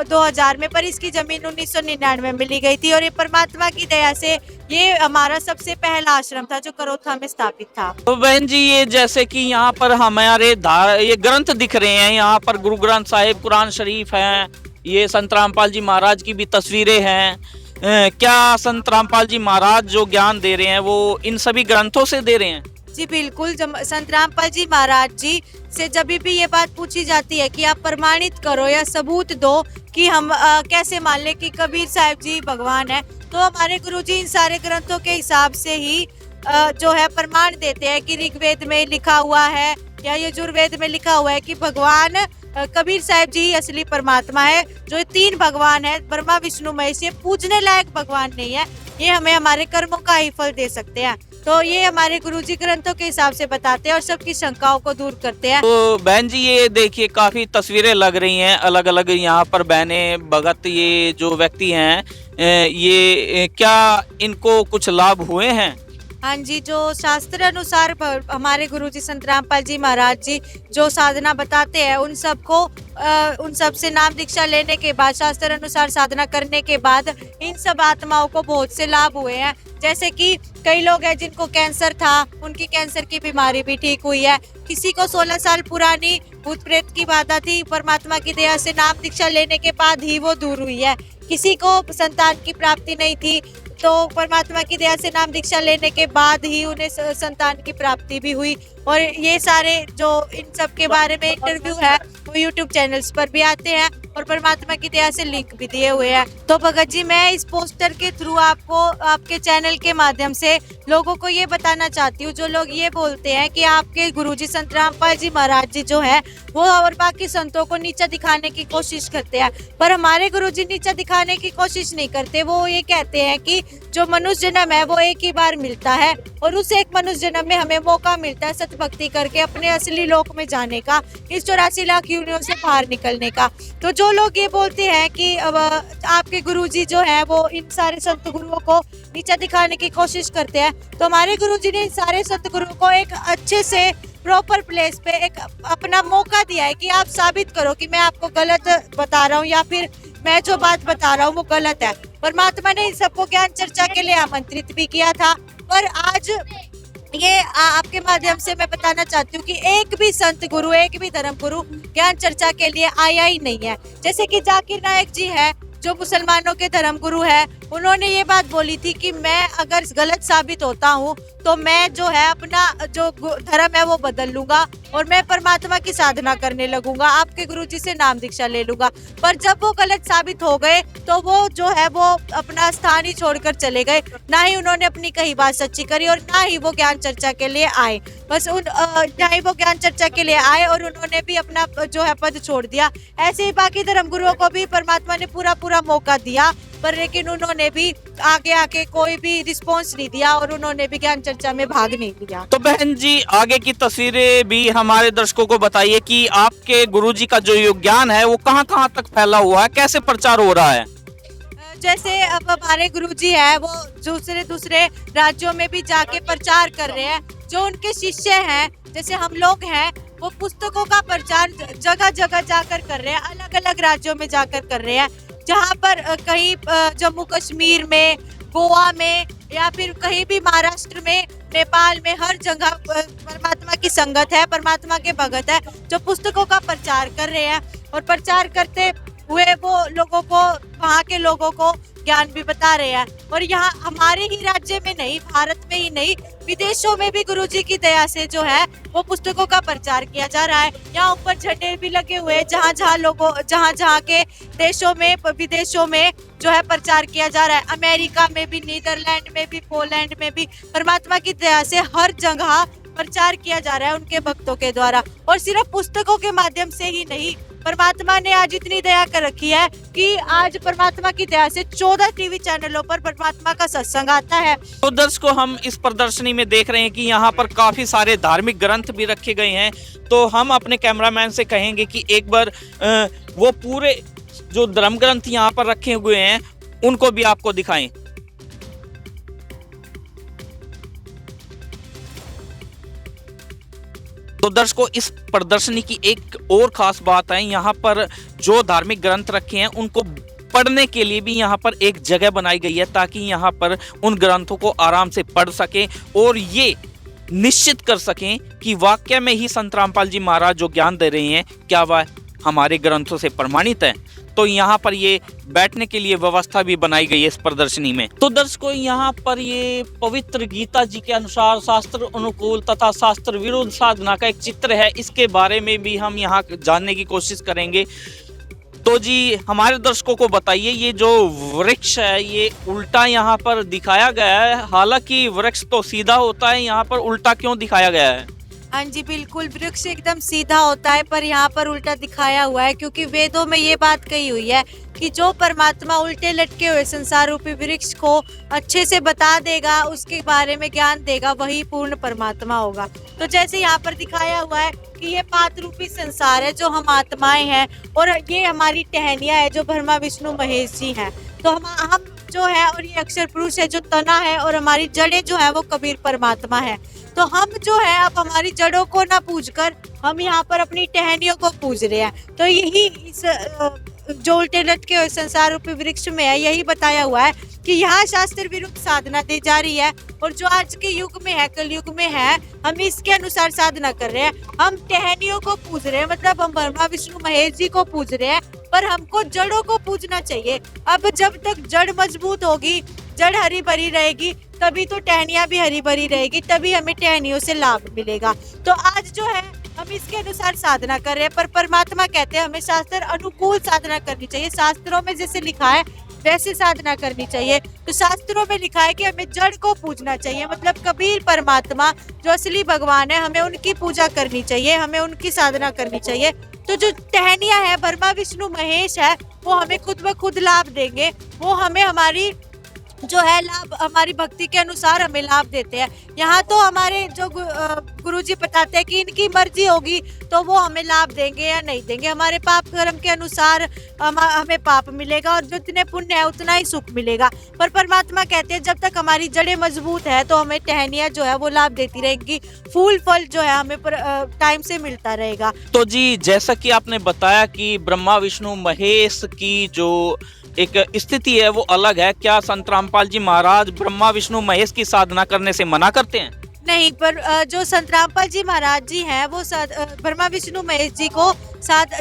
2000 में, पर इसकी जमीन 1999 में मिली गई थी, और ये परमात्मा की दया से ये हमारा सबसे पहला आश्रम था जो करोथा में स्थापित था। तो बहन जी, ये जैसे कि यहाँ पर हमारे ये ग्रंथ दिख रहे हैं, यहाँ पर गुरु ग्रंथ साहिब, कुरान शरीफ हैं, ये संत रामपाल जी महाराज की भी तस्वीरें हैं। क्या संत रामपाल जी महाराज जो ज्ञान दे रहे हैं वो इन सभी ग्रंथों से दे रहे हैं? जी बिल्कुल। संत रामपाल जी महाराज जी से जब भी ये बात पूछी जाती है कि आप प्रमाणित करो या सबूत दो कि हम कैसे मान लें कि कबीर साहब जी भगवान है, तो हमारे गुरुजी इन सारे ग्रंथों के हिसाब से ही जो है प्रमाण देते हैं कि ऋग्वेद में लिखा हुआ है या यजुर्वेद में लिखा हुआ है कि भगवान कबीर साहब जी ही असली परमात्मा है। जो 3 भगवान है, ब्रह्मा विष्णु महेश, ये पूजने लायक भगवान नहीं है, ये हमें हमारे कर्मों का ही फल दे सकते हैं। तो ये हमारे गुरुजी ग्रंथों के हिसाब से बताते हैं और सबकी शंकाओं को दूर करते हैं। तो बहन जी ये देखिए काफी तस्वीरें लग रही हैं अलग अलग यहाँ पर बहनें भगत ये जो व्यक्ति हैं ये क्या इनको कुछ लाभ हुए हैं? हाँ जी, जो शास्त्र अनुसार हमारे गुरुजी संत रामपाल जी महाराज जी जो साधना बताते हैं उन सब से नाम दीक्षा लेने के बाद, शास्त्र अनुसार साधना करने के बाद इन सब आत्माओं को बहुत से लाभ हुए हैं। जैसे कि कई लोग हैं जिनको कैंसर था, उनकी कैंसर की बीमारी भी ठीक हुई है। किसी को 16 साल पुरानी भूत प्रेत की बाधा थी, परमात्मा की दया से नाम दीक्षा लेने के बाद ही वो दूर हुई है। किसी को संतान की प्राप्ति नहीं थी, तो परमात्मा की दया से नाम दीक्षा लेने के बाद ही उन्हें संतान की प्राप्ति भी हुई। और ये सारे जो इन सब के बारे में इंटरव्यू है वो YouTube चैनल्स पर भी आते हैं और परमात्मा की दया से लिंक भी दिए हुए हैं। तो भगत जी मैं इस पोस्टर के थ्रू आपको आपके चैनल के माध्यम से लोगों को ये बताना चाहती हूँ, जो लोग ये बोलते हैं कि आपके गुरुजी संत रामपाल जी महाराज जी जो है वो और बाकी संतों को नीचा दिखाने की कोशिश करते हैं, पर हमारे गुरुजी नीचा दिखाने की कोशिश नहीं करते। वो ये कहते हैं कि जो मनुष्य जन्म है वो एक ही बार मिलता है और उस एक मनुष्य जन्म में हमें मौका मिलता है सत भक्ति करके अपने असली लोक में जाने का, इस 84 लाख योनियों से बाहर निकलने का। तो जो लोग ये बोलते हैं कि अब आपके गुरुजी जो है वो इन सारे संत गुरुओं को नीचा दिखाने की कोशिश करते हैं, तो हमारे गुरुजी ने इन सारे संत गुरुओं को एक अच्छे से प्रॉपर प्लेस पे एक अपना मौका दिया है कि आप साबित करो कि मैं आपको गलत बता रहा हूँ या फिर मैं जो बात बता रहा हूँ वो गलत है। परमात्मा ने इन सबको ज्ञान चर्चा के लिए आमंत्रित भी किया था, पर आज ये आपके माध्यम से मैं बताना चाहती हूँ कि एक भी संत गुरु, एक भी धर्म गुरु ज्ञान चर्चा के लिए आया ही नहीं है। जैसे कि जाकिर नायक जी है जो मुसलमानों के धर्म गुरु है, उन्होंने ये बात बोली थी कि मैं अगर गलत साबित होता हूँ तो मैं जो है अपना जो धर्म है वो बदल लूंगा और मैं परमात्मा की साधना करने लगूंगा, आपके गुरुजी से नाम दीक्षा ले लूंगा। पर जब वो गलत साबित हो गए तो वो जो है वो अपना स्थान ही छोड़कर चले गए, ना ही उन्होंने अपनी कही बात सच्ची करी और ना ही वो ज्ञान चर्चा के लिए आए। बस ना ही वो ज्ञान चर्चा के लिए आए और उन्होंने भी अपना जो है पद छोड़ दिया। ऐसे ही बाकी धर्म गुरुओं को भी परमात्मा ने पूरा मौका दिया, पर लेकिन उन्होंने भी आगे आके कोई भी रिस्पॉन्स नहीं दिया और उन्होंने भी ज्ञान चर्चा में भाग नहीं लिया। तो बहन जी आगे की तस्वीरें भी हमारे दर्शकों को बताइए कि आपके गुरुजी का जो योग ज्ञान है वो कहाँ तक फैला हुआ है, कैसे प्रचार हो रहा है? जैसे अब हमारे गुरुजी है वो दूसरे राज्यों में भी जाके प्रचार कर रहे हैं। जो उनके शिष्य हैं जैसे हम लोग हैं वो पुस्तकों का प्रचार जगह जगह जाकर कर रहे हैं, अलग अलग राज्यों में जाकर कर रहे हैं। जहाँ पर कहीं जम्मू कश्मीर में, गोवा में या फिर कहीं भी महाराष्ट्र में, नेपाल में, हर जगह परमात्मा की संगत है, परमात्मा के भगत है जो पुस्तकों का प्रचार कर रहे हैं और प्रचार करते हुए वो लोगों को, वहाँ के लोगों को ज्ञान भी बता रहे हैं। और यहाँ हमारे ही राज्य में नहीं, भारत में ही नहीं, विदेशों में भी गुरुजी की दया से जो है वो पुस्तकों का प्रचार किया जा रहा है। यहाँ ऊपर झंडे भी लगे हुए हैं, जहाँ के देशों में, विदेशों में जो है प्रचार किया जा रहा है। अमेरिका में भी, नीदरलैंड में भी, पोलैंड में भी परमात्मा की दया से हर जगह प्रचार किया जा रहा है उनके भक्तों के द्वारा। और सिर्फ पुस्तकों के माध्यम से ही नहीं, परमात्मा ने आज इतनी दया कर रखी है कि आज परमात्मा की दया से 14 टीवी चैनलों पर परमात्मा का सत्संग आता है। तो दर्शकों हम इस प्रदर्शनी में देख रहे हैं कि यहाँ पर काफी सारे धार्मिक ग्रंथ भी रखे गए हैं, तो हम अपने कैमरामैन से कहेंगे कि एक बार वो पूरे जो धर्म ग्रंथ यहाँ पर रखे हुए हैं उनको भी आपको दिखाएं। तो दर्शकों इस प्रदर्शनी की एक और खास बात है, यहाँ पर जो धार्मिक ग्रंथ रखे हैं उनको पढ़ने के लिए भी यहाँ पर एक जगह बनाई गई है ताकि यहाँ पर उन ग्रंथों को आराम से पढ़ सकें और ये निश्चित कर सकें कि वाकई में ही संत रामपाल जी महाराज जो ज्ञान दे रहे हैं क्या वह हमारे ग्रंथों से प्रमाणित है। तो यहाँ पर ये बैठने के लिए व्यवस्था भी बनाई गई है इस प्रदर्शनी में। तो दर्शकों यहाँ पर ये पवित्र गीता जी के अनुसार शास्त्र अनुकूल तथा शास्त्र विरुद्ध साधना का एक चित्र है, इसके बारे में भी हम यहाँ जानने की कोशिश करेंगे। तो जी हमारे दर्शकों को बताइए, ये जो वृक्ष है ये उल्टा यहाँ पर दिखाया गया है, हालांकि वृक्ष तो सीधा होता है, यहाँ पर उल्टा क्यों दिखाया गया है? हाँ जी बिल्कुल, वृक्ष एकदम सीधा होता है पर यहाँ पर उल्टा दिखाया हुआ है, क्योंकि वेदों में ये बात कही हुई है कि जो परमात्मा उल्टे लटके हुए संसार रूपी वृक्ष को अच्छे से बता देगा, उसके बारे में ज्ञान देगा, वही पूर्ण परमात्मा होगा। तो जैसे यहाँ पर दिखाया हुआ है कि ये पात रूपी संसार है, जो हम आत्माएं हैं, और ये हमारी टहनियाँ है जो ब्रह्मा विष्णु महेश जी हैं। तो हम जो है, और ये अक्षर पुरुष है जो तना है, और हमारी जड़ें जो है वो कबीर परमात्मा है। तो हम जो है अब हमारी जड़ों को ना पूजकर हम यहाँ पर अपनी टहनियों को पूज रहे हैं। तो यही इस जो उल्टे लटके हुए संसार रूपी वृक्ष में है, यही बताया हुआ है कि यहाँ शास्त्र विरुद्ध साधना दी जा रही है, और जो आज के युग में है, कलयुग में है, हम इसके अनुसार साधना कर रहे हैं। हम टहनियों को पूज रहे हैं, मतलब हम ब्रह्मा विष्णु महेश जी को पूज रहे हैं, पर हमको जड़ों को पूजना चाहिए। अब जब तक जड़ मजबूत होगी, जड़ हरी भरी रहेगी, तभी तो टहनियाँ भी हरी भरी रहेगी, तभी हमें टहनियों से लाभ मिलेगा। तो आज जो है हम इसके अनुसार साधना कर रहे हैं, पर परमात्मा कहते हैं हमें शास्त्र अनुकूल साधना करनी चाहिए। शास्त्रों में जैसे लिखा है वैसे साधना करनी चाहिए। तो शास्त्रों में लिखा है कि हमें जड़ को पूजना चाहिए, मतलब कबीर परमात्मा जो असली भगवान है, हमें उनकी पूजा करनी चाहिए, हमें उनकी साधना करनी चाहिए। तो जो टहनियाँ है, ब्रह्मा विष्णु महेश है, वो हमें खुद ब खुद लाभ देंगे। वो हमें हमारी जो है लाभ, हमारी भक्ति के अनुसार हमें लाभ देते हैं। यहाँ तो हमारे जो गुरुजी बताते हैं कि इनकी मर्जी होगी तो वो हमें लाभ देंगे या नहीं देंगे। हमारे पाप कर्म के अनुसार हमें पाप मिलेगा, और जितने पुण्य है उतना ही सुख मिलेगा। पर परमात्मा कहते हैं जब तक हमारी जड़ें मजबूत है तो हमें टहनियाँ जो है वो लाभ देती रहेंगी, फूल फल जो है हमें टाइम से मिलता रहेगा। तो जी, जैसा कि आपने बताया कि ब्रह्मा विष्णु महेश की जो एक स्थिति है वो अलग है, क्या संत रामपाल जी महाराज ब्रह्मा विष्णु महेश की साधना करने से मना करते हैं? नहीं, पर जो संत रामपाल जी महाराज जी हैं वो ब्रह्मा विष्णु महेश जी को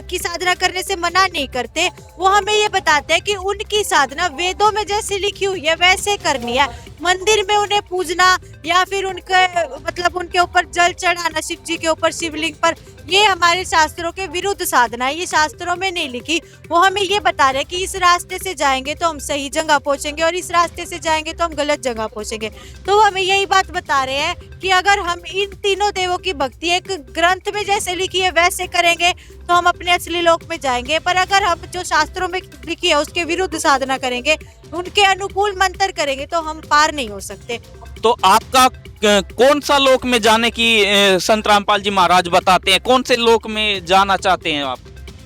की साधना करने से मना नहीं करते। वो हमें ये बताते हैं कि उनकी साधना वेदों में जैसे लिखी हुई है वैसे करनी है। मंदिर में उन्हें पूजना या फिर उनके मतलब उनके ऊपर जल चढ़ाना, शिव जी के ऊपर, शिवलिंग पर, ये हमारे शास्त्रों के विरुद्ध साधना है, ये शास्त्रों में नहीं लिखी। वो हमें ये बता रहे हैं कि इस रास्ते से जाएंगे तो हम सही जगह पहुंचेंगे, और इस रास्ते से जाएंगे तो हम गलत जगह पहुंचेंगे। तो वो हमें यही बात बता रहे हैं कि अगर हम इन तीनों देवों की भक्ति एक ग्रंथ में जैसे लिखी है वैसे करेंगे तो हम अपने असली लोक में जाएंगे। पर अगर हम जो शास्त्रों में लिखी है उसके विरुद्ध साधना करेंगे, उनके अनुकूल मंत्र करेंगे, तो हम पार नहीं हो सकते। तो आपका कौन सा लोक में जाने की संत रामपाल जी महाराज बताते हैं? कौन से लोक में जाना चाहते हैं आप?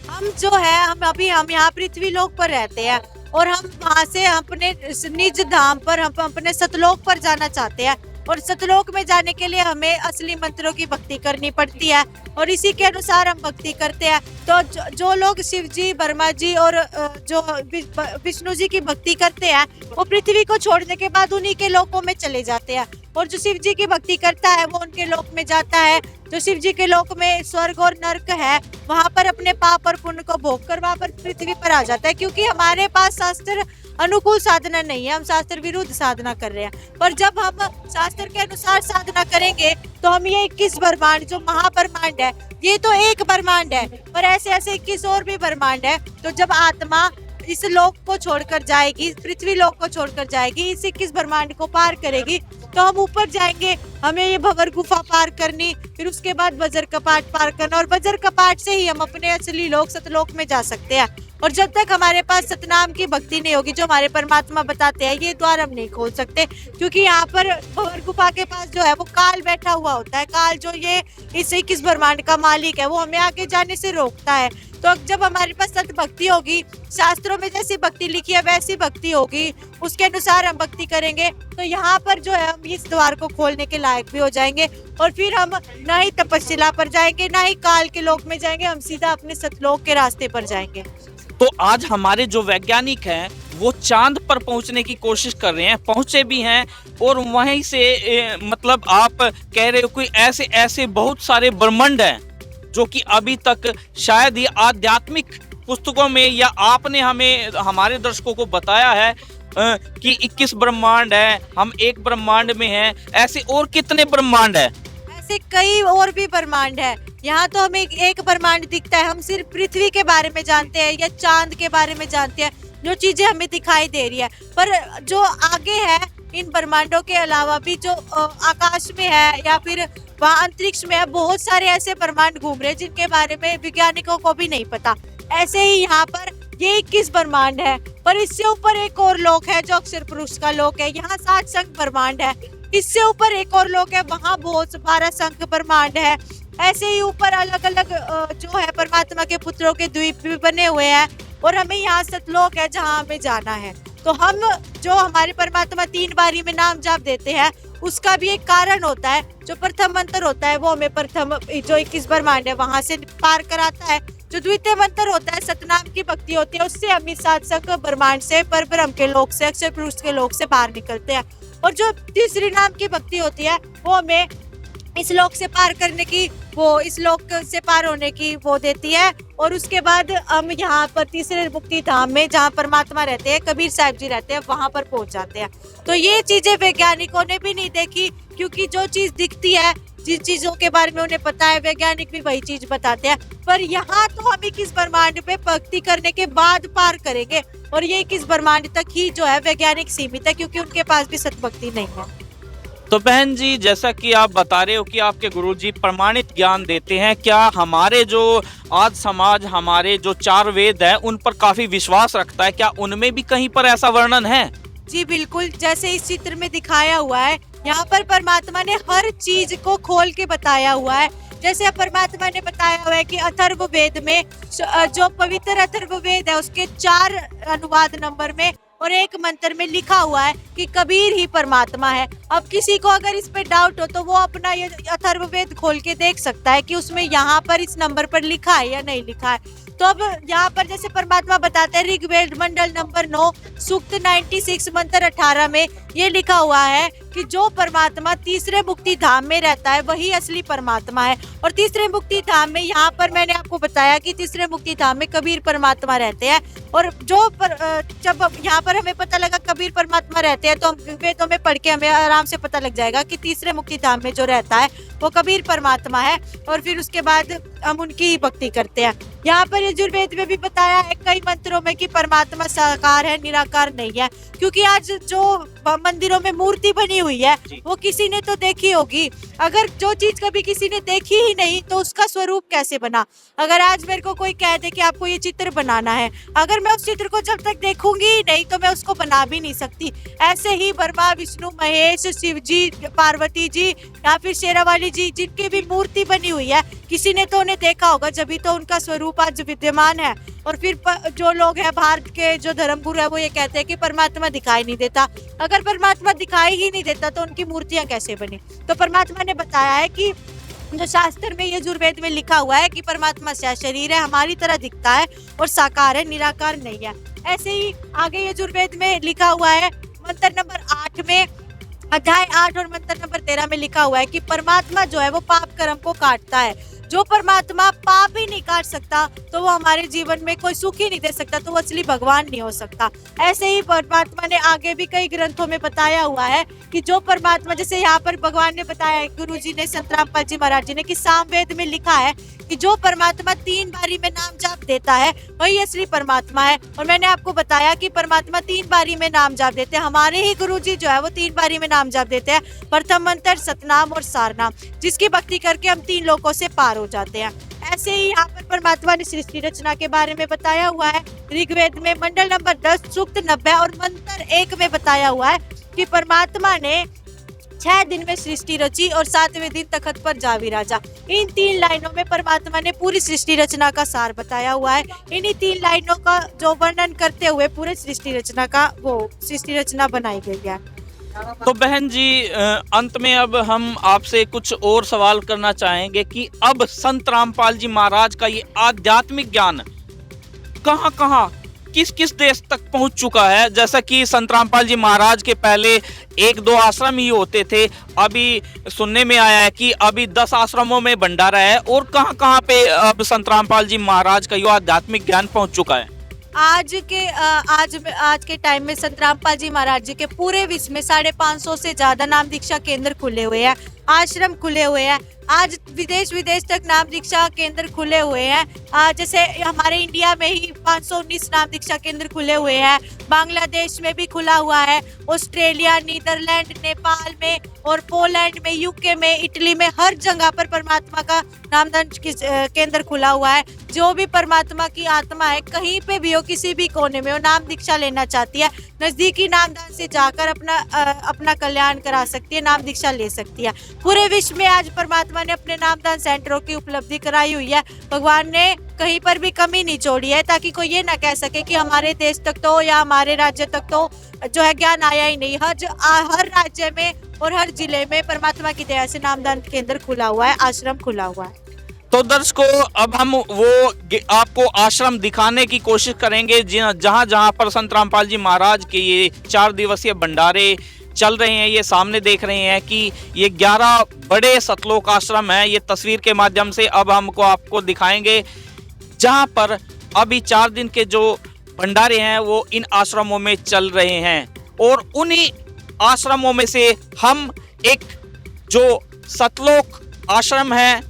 हम जो है हम यहाँ पृथ्वी लोक पर रहते हैं, और हम वहाँ से अपने निज धाम पर, हम अपने सतलोक पर जाना चाहते हैं। और सतलोक में जाने के लिए हमें असली मंत्रों की भक्ति करनी पड़ती है, और इसी के अनुसार हम भक्ति करते हैं। तो जो लोग शिव जी, ब्रह्मा जी और जो विष्णु जी की भक्ति करते हैं, वो पृथ्वी को छोड़ने के बाद उन्हीं के लोकों में चले जाते हैं। और जो शिव जी की भक्ति करता है वो उनके लोक में जाता है। जो शिव जी के लोक में स्वर्ग और नरक है, वहाँ पर अपने पाप और पुण्य को भोग कर वहाँ पर पृथ्वी पर आ जाता है, क्योंकि हमारे पास शास्त्र अनुकूल साधना नहीं है, हम शास्त्र विरुद्ध साधना कर रहे हैं। पर जब हम शास्त्र के अनुसार साधना करेंगे तो हम ये 21 ब्रह्मांड, जो महाब्रह्मांड है, ये तो एक ब्रह्मांड है, पर ऐसे ऐसे 21 और भी ब्रह्मांड है। तो जब आत्मा इस लोक को छोड़कर जाएगी, पृथ्वी लोक को छोड़कर जाएगी, इस 21 ब्रह्मांड को पार करेगी, तो हम ऊपर जाएंगे। हमें ये भंवर गुफा पार करनी, फिर उसके बाद बजर कपाट पार करना, और बजर कपाट से ही हम अपने असली लोक सतलोक में जा सकते हैं। और जब तक हमारे पास सतनाम की भक्ति नहीं होगी, जो हमारे परमात्मा बताते हैं, ये द्वार हम नहीं खोल सकते, क्योंकि यहाँ पर भंवर गुफा के पास जो है वो काल बैठा हुआ होता है। काल जो ये इस 21 ब्रह्मांड का मालिक है, वो हमें आगे जाने से रोकता है। तो जब हमारे पास सत भक्ति होगी, शास्त्रों में जैसी भक्ति लिखी है वैसी भक्ति होगी, उसके अनुसार हम भक्ति करेंगे, तो यहाँ पर जो है हम इस द्वार को खोलने के लायक भी हो जाएंगे। और फिर हम ना ही तपस्या पर जाएंगे, ना ही काल के लोक में जाएंगे, हम सीधा अपने सतलोक के रास्ते पर जाएंगे। तो आज हमारे जो वैज्ञानिक हैं वो चांद पर पहुंचने की कोशिश कर रहे हैं, पहुंचे भी हैं, और वहीं से मतलब आप कह रहे हो कोई ऐसे ऐसे बहुत सारे ब्रह्मांड हैं जो कि अभी तक शायद ये आध्यात्मिक पुस्तकों में, या आपने हमें, हमारे दर्शकों को बताया है कि 21 ब्रह्मांड है, हम एक ब्रह्मांड में हैं। ऐसे और कितने ब्रह्मांड है? ऐसे कई और भी ब्रह्मांड है। यहाँ तो हमें एक ब्रह्मांड दिखता है, हम सिर्फ पृथ्वी के बारे में जानते हैं या चांद के बारे में जानते हैं, जो चीजें हमें दिखाई दे रही है। पर जो आगे है, इन ब्रह्मांडों के अलावा भी जो आकाश में है, या फिर वहाँ अंतरिक्ष में बहुत सारे ऐसे ब्रह्मांड घूम रहे हैं जिनके बारे में वैज्ञानिकों को भी नहीं पता। ऐसे ही यहाँ पर ये 21 ब्रह्मांड है, पर इससे ऊपर एक और लोक है जो अक्षर पुरुष का लोक है। यहाँ 7 संख्य ब्रह्मांड है। इससे ऊपर एक और लोक है, वहाँ बहुत 12 संख्य ब्रह्मांड है। ऐसे ही ऊपर अलग अलग जो है परमात्मा के पुत्रों के द्वीप भी बने हुए हैं। और हमें यहाँ सतलोक है जहाँ हमें जाना है। तो हम जो हमारे परमात्मा 3 बारी में नाम जाप देते हैं उसका भी एक कारण होता है। जो प्रथम मंत्र होता है वो हमें प्रथम जो 21 ब्रह्मांड है वहां से पार कराता है। जो द्वितीय मंत्र होता है सतनाम की भक्ति होती है, उससे हम इस 7 संख्य ब्रह्मांड से पर ब्रह्म के लोक से अक्षर पुरुष के लोक से बाहर निकलते हैं। और जो तीसरी नाम की भक्ति होती है वो हमें इस लोक से पार करने की, वो इस लोक से पार होने की वो देती है। और उसके बाद हम यहाँ पर तीसरे मुक्ति धाम में जहाँ परमात्मा रहते हैं, कबीर साहब जी रहते हैं, वहां पर पहुंच जाते हैं। तो ये चीजें वैज्ञानिकों ने भी नहीं देखी, क्योंकि जो चीज दिखती है, जिन चीजों के बारे में उन्हें पता है, वैज्ञानिक भी वही चीज बताते हैं। पर यहाँ तो हम 21 ब्रह्मांड पे भक्ति करने के बाद पार करेंगे। और ये 21 ब्रह्मांड तक ही जो है वैज्ञानिक सीमित है, क्योंकि उनके पास भी सतभक्ति नहीं है। तो बहन जी, जैसा कि आप बता रहे हो कि आपके गुरुजी प्रमाणित ज्ञान देते हैं, क्या हमारे जो आज समाज, हमारे जो 4 वेद है उन पर काफी विश्वास रखता है? क्या उनमें भी कहीं पर ऐसा वर्णन है? जी बिल्कुल, जैसे इस चित्र में दिखाया हुआ है, यहाँ पर परमात्मा ने हर चीज को खोल के बताया हुआ है। जैसे परमात्मा ने बताया हुआ है कि अथर्व वेद में जो पवित्र अथर्व वेद है उसके 4 अनुवाद नंबर में और 1 मंत्र में लिखा हुआ है कि कबीर ही परमात्मा है। अब किसी को अगर इस पे डाउट हो तो वो अपना ये अथर्व वेद खोल के देख सकता है कि उसमें यहाँ पर इस नंबर पर लिखा है या नहीं लिखा है। तो अब यहाँ पर जैसे परमात्मा बताते हैं ऋग्वेद मंडल नंबर 9 सूक्त 96 मंत्र 18 में ये लिखा हुआ है कि जो परमात्मा तीसरे मुक्ति धाम में रहता है वही असली परमात्मा है। और तीसरे मुक्ति धाम में यहाँ पर मैंने आपको बताया कि तीसरे मुक्ति धाम में कबीर परमात्मा रहते हैं। और जब यहाँ पर हमें पता लगा कबीर परमात्मा रहते हैं तो हम वेदों में पढ़ के हमें आराम से पता लग जाएगा कि तीसरे मुक्ति धाम में जो रहता है वो कबीर परमात्मा है। और फिर उसके बाद हम उनकी ही भक्ति करते हैं। यहाँ पर यजुर्वेद में भी बताया है कई मंत्रों में कि परमात्मा साकार है, निराकार नहीं है। क्योंकि आज जो मंदिरों में मूर्ति बनी हुई है वो किसी ने तो देखी होगी। अगर जो चीज कभी किसी ने देखी ही नहीं तो उसका स्वरूप कैसे बना? अगर आज मेरे को कोई कह दे कि आपको ये चित्र बनाना है, अगर मैं उस चित्र को जब तक देखूंगी ही नहीं तो मैं उसको बना भी नहीं सकती। ऐसे ही ब्रह्मा, विष्णु, महेश, शिव जी, पार्वती जी या फिर शेरावाली जी, जिनकी भी मूर्ति बनी हुई है, किसी ने तो उन्हें देखा होगा, जब तो उनका स्वरूप आज विद्यमान है। और फिर जो लोग हैं भारत के जो धर्मगुरु है वो ये कहते हैं कि परमात्मा दिखाई नहीं देता। अगर परमात्मा दिखाई ही नहीं देता तो उनकी मूर्तियां कैसे बनी? तो परमात्मा ने बताया है कि जो शास्त्र में यजुर्वेद में लिखा हुआ है कि परमात्मा से शरीर है, हमारी तरह दिखता है और साकार है, निराकार नहीं है। ऐसे ही आगे यजुर्वेद में लिखा हुआ है मंत्र नंबर 8 में, अध्याय 8 और मंत्र नंबर 13 में लिखा हुआ है कि परमात्मा जो है वो पाप कर्म को काटता है। जो परमात्मा पाप ही नहीं काट सकता तो वो हमारे जीवन में कोई सुख ही नहीं दे सकता, तो वो असली भगवान नहीं हो सकता। ऐसे ही परमात्मा ने आगे भी कई ग्रंथों में बताया हुआ है कि जो परमात्मा, जैसे यहाँ पर भगवान ने बताया, गुरुजी ने, संत रामपाल जी महाराज जी ने, कि सामवेद में लिखा है कि जो परमात्मा 3 बारी में नाम जाप देता है वही असली परमात्मा है। और मैंने आपको बताया कि परमात्मा 3 बारी में नाम जाप देते हैं। हमारे ही गुरुजी जो है वो 3 बारी में नाम जाप देते हैं, प्रथम मंत्र, सतनाम और सारनाम, जिसकी भक्ति करके हम 3 लोकों से पार हो जाते हैं। ऐसे ही यहाँ पर परमात्मा ने सृष्टि रचना के बारे में बताया हुआ है। ऋग्वेद में मंडल नंबर 10 सूक्त 90 और मंत्र 1 में बताया हुआ है कि परमात्मा ने 6 दिन में सृष्टि रची और 7वें दिन तखत पर जा विराजा। इन 3 लाइनों में परमात्मा ने पूरी सृष्टि रचना का सार बताया हुआ है। इन्हीं 3 लाइनों का जो वर्णन करते हुए पूरे सृष्टि रचना का सृष्टि रचना बनाई गई है। तो बहन जी, अंत में अब हम आपसे कुछ और सवाल करना चाहेंगे कि अब संत रामपाल जी महाराज का ये आध्यात्मिक ज्ञान कहाँ किस किस देश तक पहुंच चुका है? जैसा कि संत रामपाल जी महाराज के पहले 1-2 आश्रम ही होते थे, अभी सुनने में आया है कि अभी 10 आश्रमों में भंडारा है। और कहाँ पे अब संत रामपाल जी महाराज का ये आध्यात्मिक ज्ञान पहुंच चुका है? आज के टाइम में संत रामपाल जी महाराज जी के पूरे विश्व में 550 से ज्यादा नाम दीक्षा केंद्र खुले हुए हैं। आश्रम खुले हुए हैं। आज विदेश विदेश तक नाम दीक्षा केंद्र खुले हुए हैं। जैसे हमारे इंडिया में ही 519 नाम दीक्षा केंद्र खुले हुए हैं, बांग्लादेश में भी खुला हुआ है, ऑस्ट्रेलिया, नीदरलैंड, नेपाल में और पोलैंड में, यूके में, इटली में, हर जगह पर परमात्मा का नामदान केंद्र खुला हुआ है। जो भी परमात्मा की आत्मा है, कहीं पे भी हो, किसी भी कोने में हो, नाम दीक्षा लेना चाहती है, नजदीकी नामदान से जाकर अपना कल्याण करा सकती है, नाम दीक्षा ले सकती है। पूरे विश्व में आज परमात्मा ने अपने नामदान सेंटरों की उपलब्धि कराई हुई है। भगवान ने कहीं पर भी कमी नहीं छोड़ी है, ताकि कोई ये ना कह सके कि हमारे देश तक तो या हमारे राज्य तक तो जो है ज्ञान आया ही नहीं। हर राज्य में और हर जिले में परमात्मा की दया से नामदान केंद्र खुला हुआ है, आश्रम खुला हुआ है। तो दर्शकों, अब हम वो आपको आश्रम दिखाने की कोशिश करेंगे जहाँ जहाँ पर संत रामपाल जी महाराज के ये 4 दिवसीय भंडारे चल रहे हैं। ये सामने देख रहे हैं कि ये 11 बड़े सतलोक आश्रम हैं। ये तस्वीर के माध्यम से अब हमको आपको दिखाएंगे, जहाँ पर अभी 4 दिन के जो भंडारे हैं वो इन आश्रमों में चल रहे हैं। और उन्हीं आश्रमों में से हम एक जो सतलोक आश्रम है,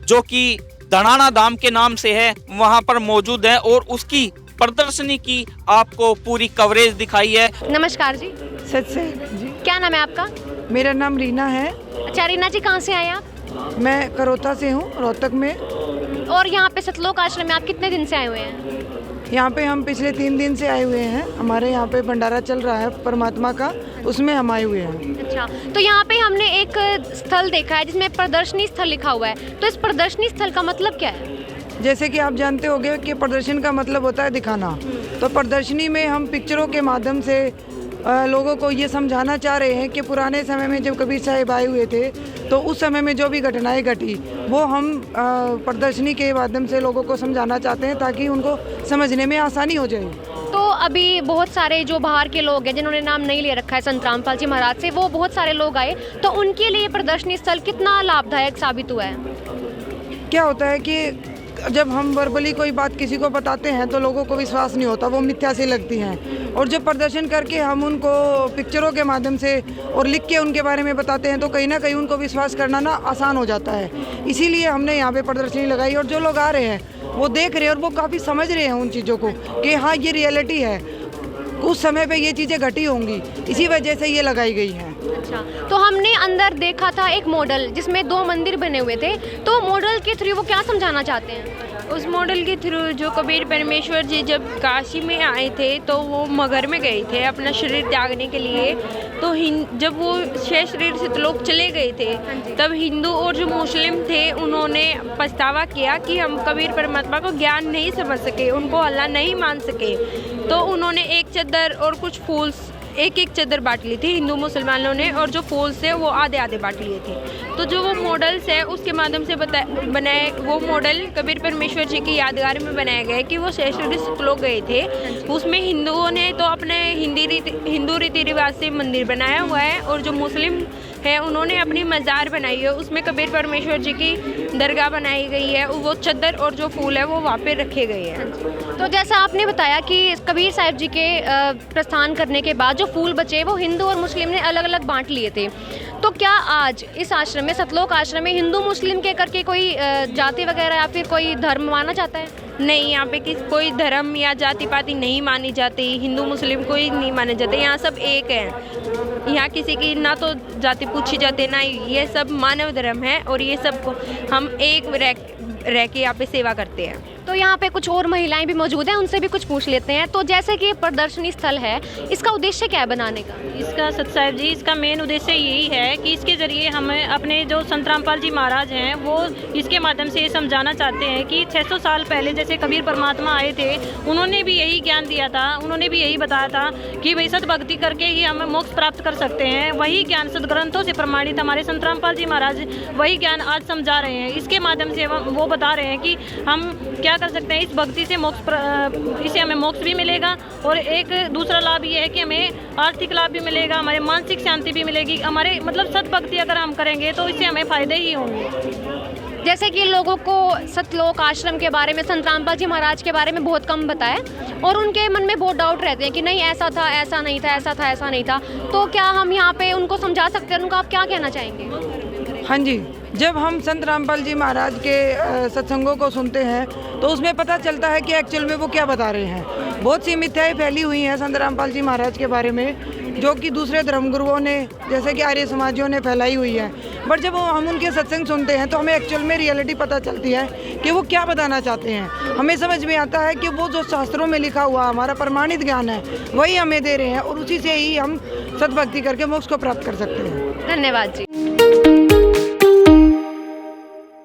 जो कि दणाना धाम के नाम से है, वहाँ पर मौजूद है और उसकी प्रदर्शनी की आपको पूरी कवरेज दिखाई है। नमस्कार जी। सच से जी। क्या नाम है आपका? मेरा नाम रीना है। अच्छा रीना जी, कहाँ से आए आप? मैं करोता से हूँ, रोहतक में। और यहाँ पे सतलोक आश्रम में आप कितने दिन से आए हुए हैं? यहाँ पे हम पिछले 3 दिन से आए हुए हैं। हमारे यहाँ पे भंडारा चल रहा है परमात्मा का, उसमें हम आए हुए हैं। अच्छा, तो यहाँ पे हमने एक स्थल देखा है जिसमें प्रदर्शनी स्थल लिखा हुआ है, तो इस प्रदर्शनी स्थल का मतलब क्या है? जैसे कि आप जानते होंगे कि प्रदर्शन का मतलब होता है दिखाना। तो प्रदर्शनी में हम पिक्चरों के माध्यम से लोगों को ये समझाना चाह रहे हैं कि पुराने समय में जब कबीर साहिब आए हुए थे, तो उस समय में जो भी घटनाएं घटी वो हम प्रदर्शनी के माध्यम से लोगों को समझाना चाहते हैं, ताकि उनको समझने में आसानी हो जाए। तो अभी बहुत सारे जो बाहर के लोग हैं जिन्होंने नाम नहीं ले रखा है संत रामपाल जी महाराज से, वो बहुत सारे लोग आए, तो उनके लिए प्रदर्शनी स्थल कितना लाभदायक साबित हुआ है? क्या होता है कि जब हम वर्बली कोई बात किसी को बताते हैं तो लोगों को विश्वास नहीं होता, वो मिथ्या सी लगती हैं। और जब प्रदर्शन करके हम उनको पिक्चरों के माध्यम से और लिख के उनके बारे में बताते हैं, तो कहीं ना कहीं उनको विश्वास करना ना आसान हो जाता है। इसीलिए हमने यहाँ पे प्रदर्शनी लगाई, और जो लोग आ रहे हैं वो देख रहे हैं और वो काफ़ी समझ रहे हैं उन चीज़ों को कि हाँ ये रियलिटी है, उस समय पे ये चीज़ें घटी होंगी, इसी वजह से ये लगाई गई हैं। अच्छा, तो हमने अंदर देखा था एक मॉडल जिसमें 2 मंदिर बने हुए थे, तो मॉडल के थ्रू वो क्या समझाना चाहते हैं? उस मॉडल के थ्रू जो कबीर परमेश्वर जी जब काशी में आए थे तो वो मगर में गए थे अपना शरीर त्यागने के लिए। तो जब वो 6 शरीर से लोग चले गए थे, तब हिंदू और जो मुस्लिम थे उन्होंने पछतावा किया कि हम कबीर परमात्मा को ज्ञान नहीं समझ सके, उनको अल्लाह नहीं मान सके। तो उन्होंने एक चद्दर और कुछ फूल, एक चद्दर बांट ली थी हिंदू मुसलमानों ने, और जो फूल्स थे वो आधे आधे बांट लिए थे। तो जो वो मॉडल्स है उसके माध्यम से बनाए, वो मॉडल कबीर परमेश्वर जी की यादगार में बनाया गया है कि वो 6 शरीर लोग गए थे। उसमें हिंदुओं ने तो अपने हिंदू रीति रिवाज से मंदिर बनाया हुआ है, और जो मुस्लिम है उन्होंने अपनी मज़ार बनाई है, उसमें कबीर परमेश्वर जी की दरगाह बनाई गई है। वो चद्दर और जो फूल है वो वहाँ पे रखे गए हैं। तो जैसा आपने बताया कि कबीर साहिब जी के प्रस्थान करने के बाद जो फूल बचे वो हिंदू और मुस्लिम ने अलग अलग बांट लिए थे, तो क्या आज इस आश्रम में, सतलोक आश्रम में, हिंदू मुस्लिम के करके कोई जाति वगैरह या फिर कोई धर्म माना जाता है? नहीं, यहाँ पे कोई धर्म या जाति पाति नहीं मानी जाती, हिंदू मुस्लिम कोई नहीं माने जाते, यहाँ सब एक है। यहाँ किसी की ना तो जाति पूछी जाती ना, ये सब मानव धर्म है, और ये सब हम एक रह के यहाँ पे सेवा करते हैं। तो यहाँ पे कुछ और महिलाएं भी मौजूद हैं, उनसे भी कुछ पूछ लेते हैं। तो जैसे कि प्रदर्शनी स्थल है, इसका उद्देश्य क्या है बनाने का? इसका सत साहिब जी, इसका मेन उद्देश्य यही है कि इसके ज़रिए हमें अपने जो संत रामपाल जी महाराज हैं वो इसके माध्यम से ये समझाना चाहते हैं कि 600 साल पहले जैसे कबीर परमात्मा आए थे, उन्होंने भी यही ज्ञान दिया था, उन्होंने भी यही बताया था कि भाई सद्भक्ति करके ही हम मोक्ष प्राप्त कर सकते हैं। वही ज्ञान सदग्रंथों से प्रमाणित हमारे संत रामपाल जी महाराज वही ज्ञान आज समझा रहे हैं। इसके माध्यम से वो बता रहे हैं कि हम क्या कर सकते हैं, इस भक्ति से इससे हमें मोक्ष भी मिलेगा, और एक दूसरा लाभ ये है कि हमें आर्थिक लाभ भी मिलेगा, हमारे मानसिक शांति भी मिलेगी। हमारे मतलब सद्भक्ति अगर हम करेंगे तो इससे हमें फ़ायदे ही होंगे। जैसे कि लोगों को सतलोक आश्रम के बारे में, संत रामपाल जी महाराज के बारे में बहुत कम बताया, और उनके मन में बहुत डाउट रहते हैं कि नहीं ऐसा था, ऐसा नहीं था, ऐसा था, ऐसा नहीं था। तो क्या हम यहाँ पे उनको समझा सकते हैं? उनको आप क्या कहना चाहेंगे? हाँ जी, जब हम संत रामपाल जी महाराज के सत्संगों को सुनते हैं तो उसमें पता चलता है कि एक्चुअल में वो क्या बता रहे हैं। बहुत सी मिथ्याएं फैली हुई हैं संत रामपाल जी महाराज के बारे में, जो कि दूसरे धर्मगुरुओं ने जैसे कि आर्य समाजियों ने फैलाई हुई है। बट जब हम उनके सत्संग सुनते हैं तो हमें एक्चुअल में रियलिटी पता चलती है कि वो क्या बताना चाहते हैं। हमें समझ में आता है कि वो जो शास्त्रों में लिखा हुआ हमारा प्रमाणित ज्ञान है वही हमें दे रहे हैं और उसी से ही हम सद्भक्ति करके मोक्ष को प्राप्त कर सकते हैं। धन्यवाद जी।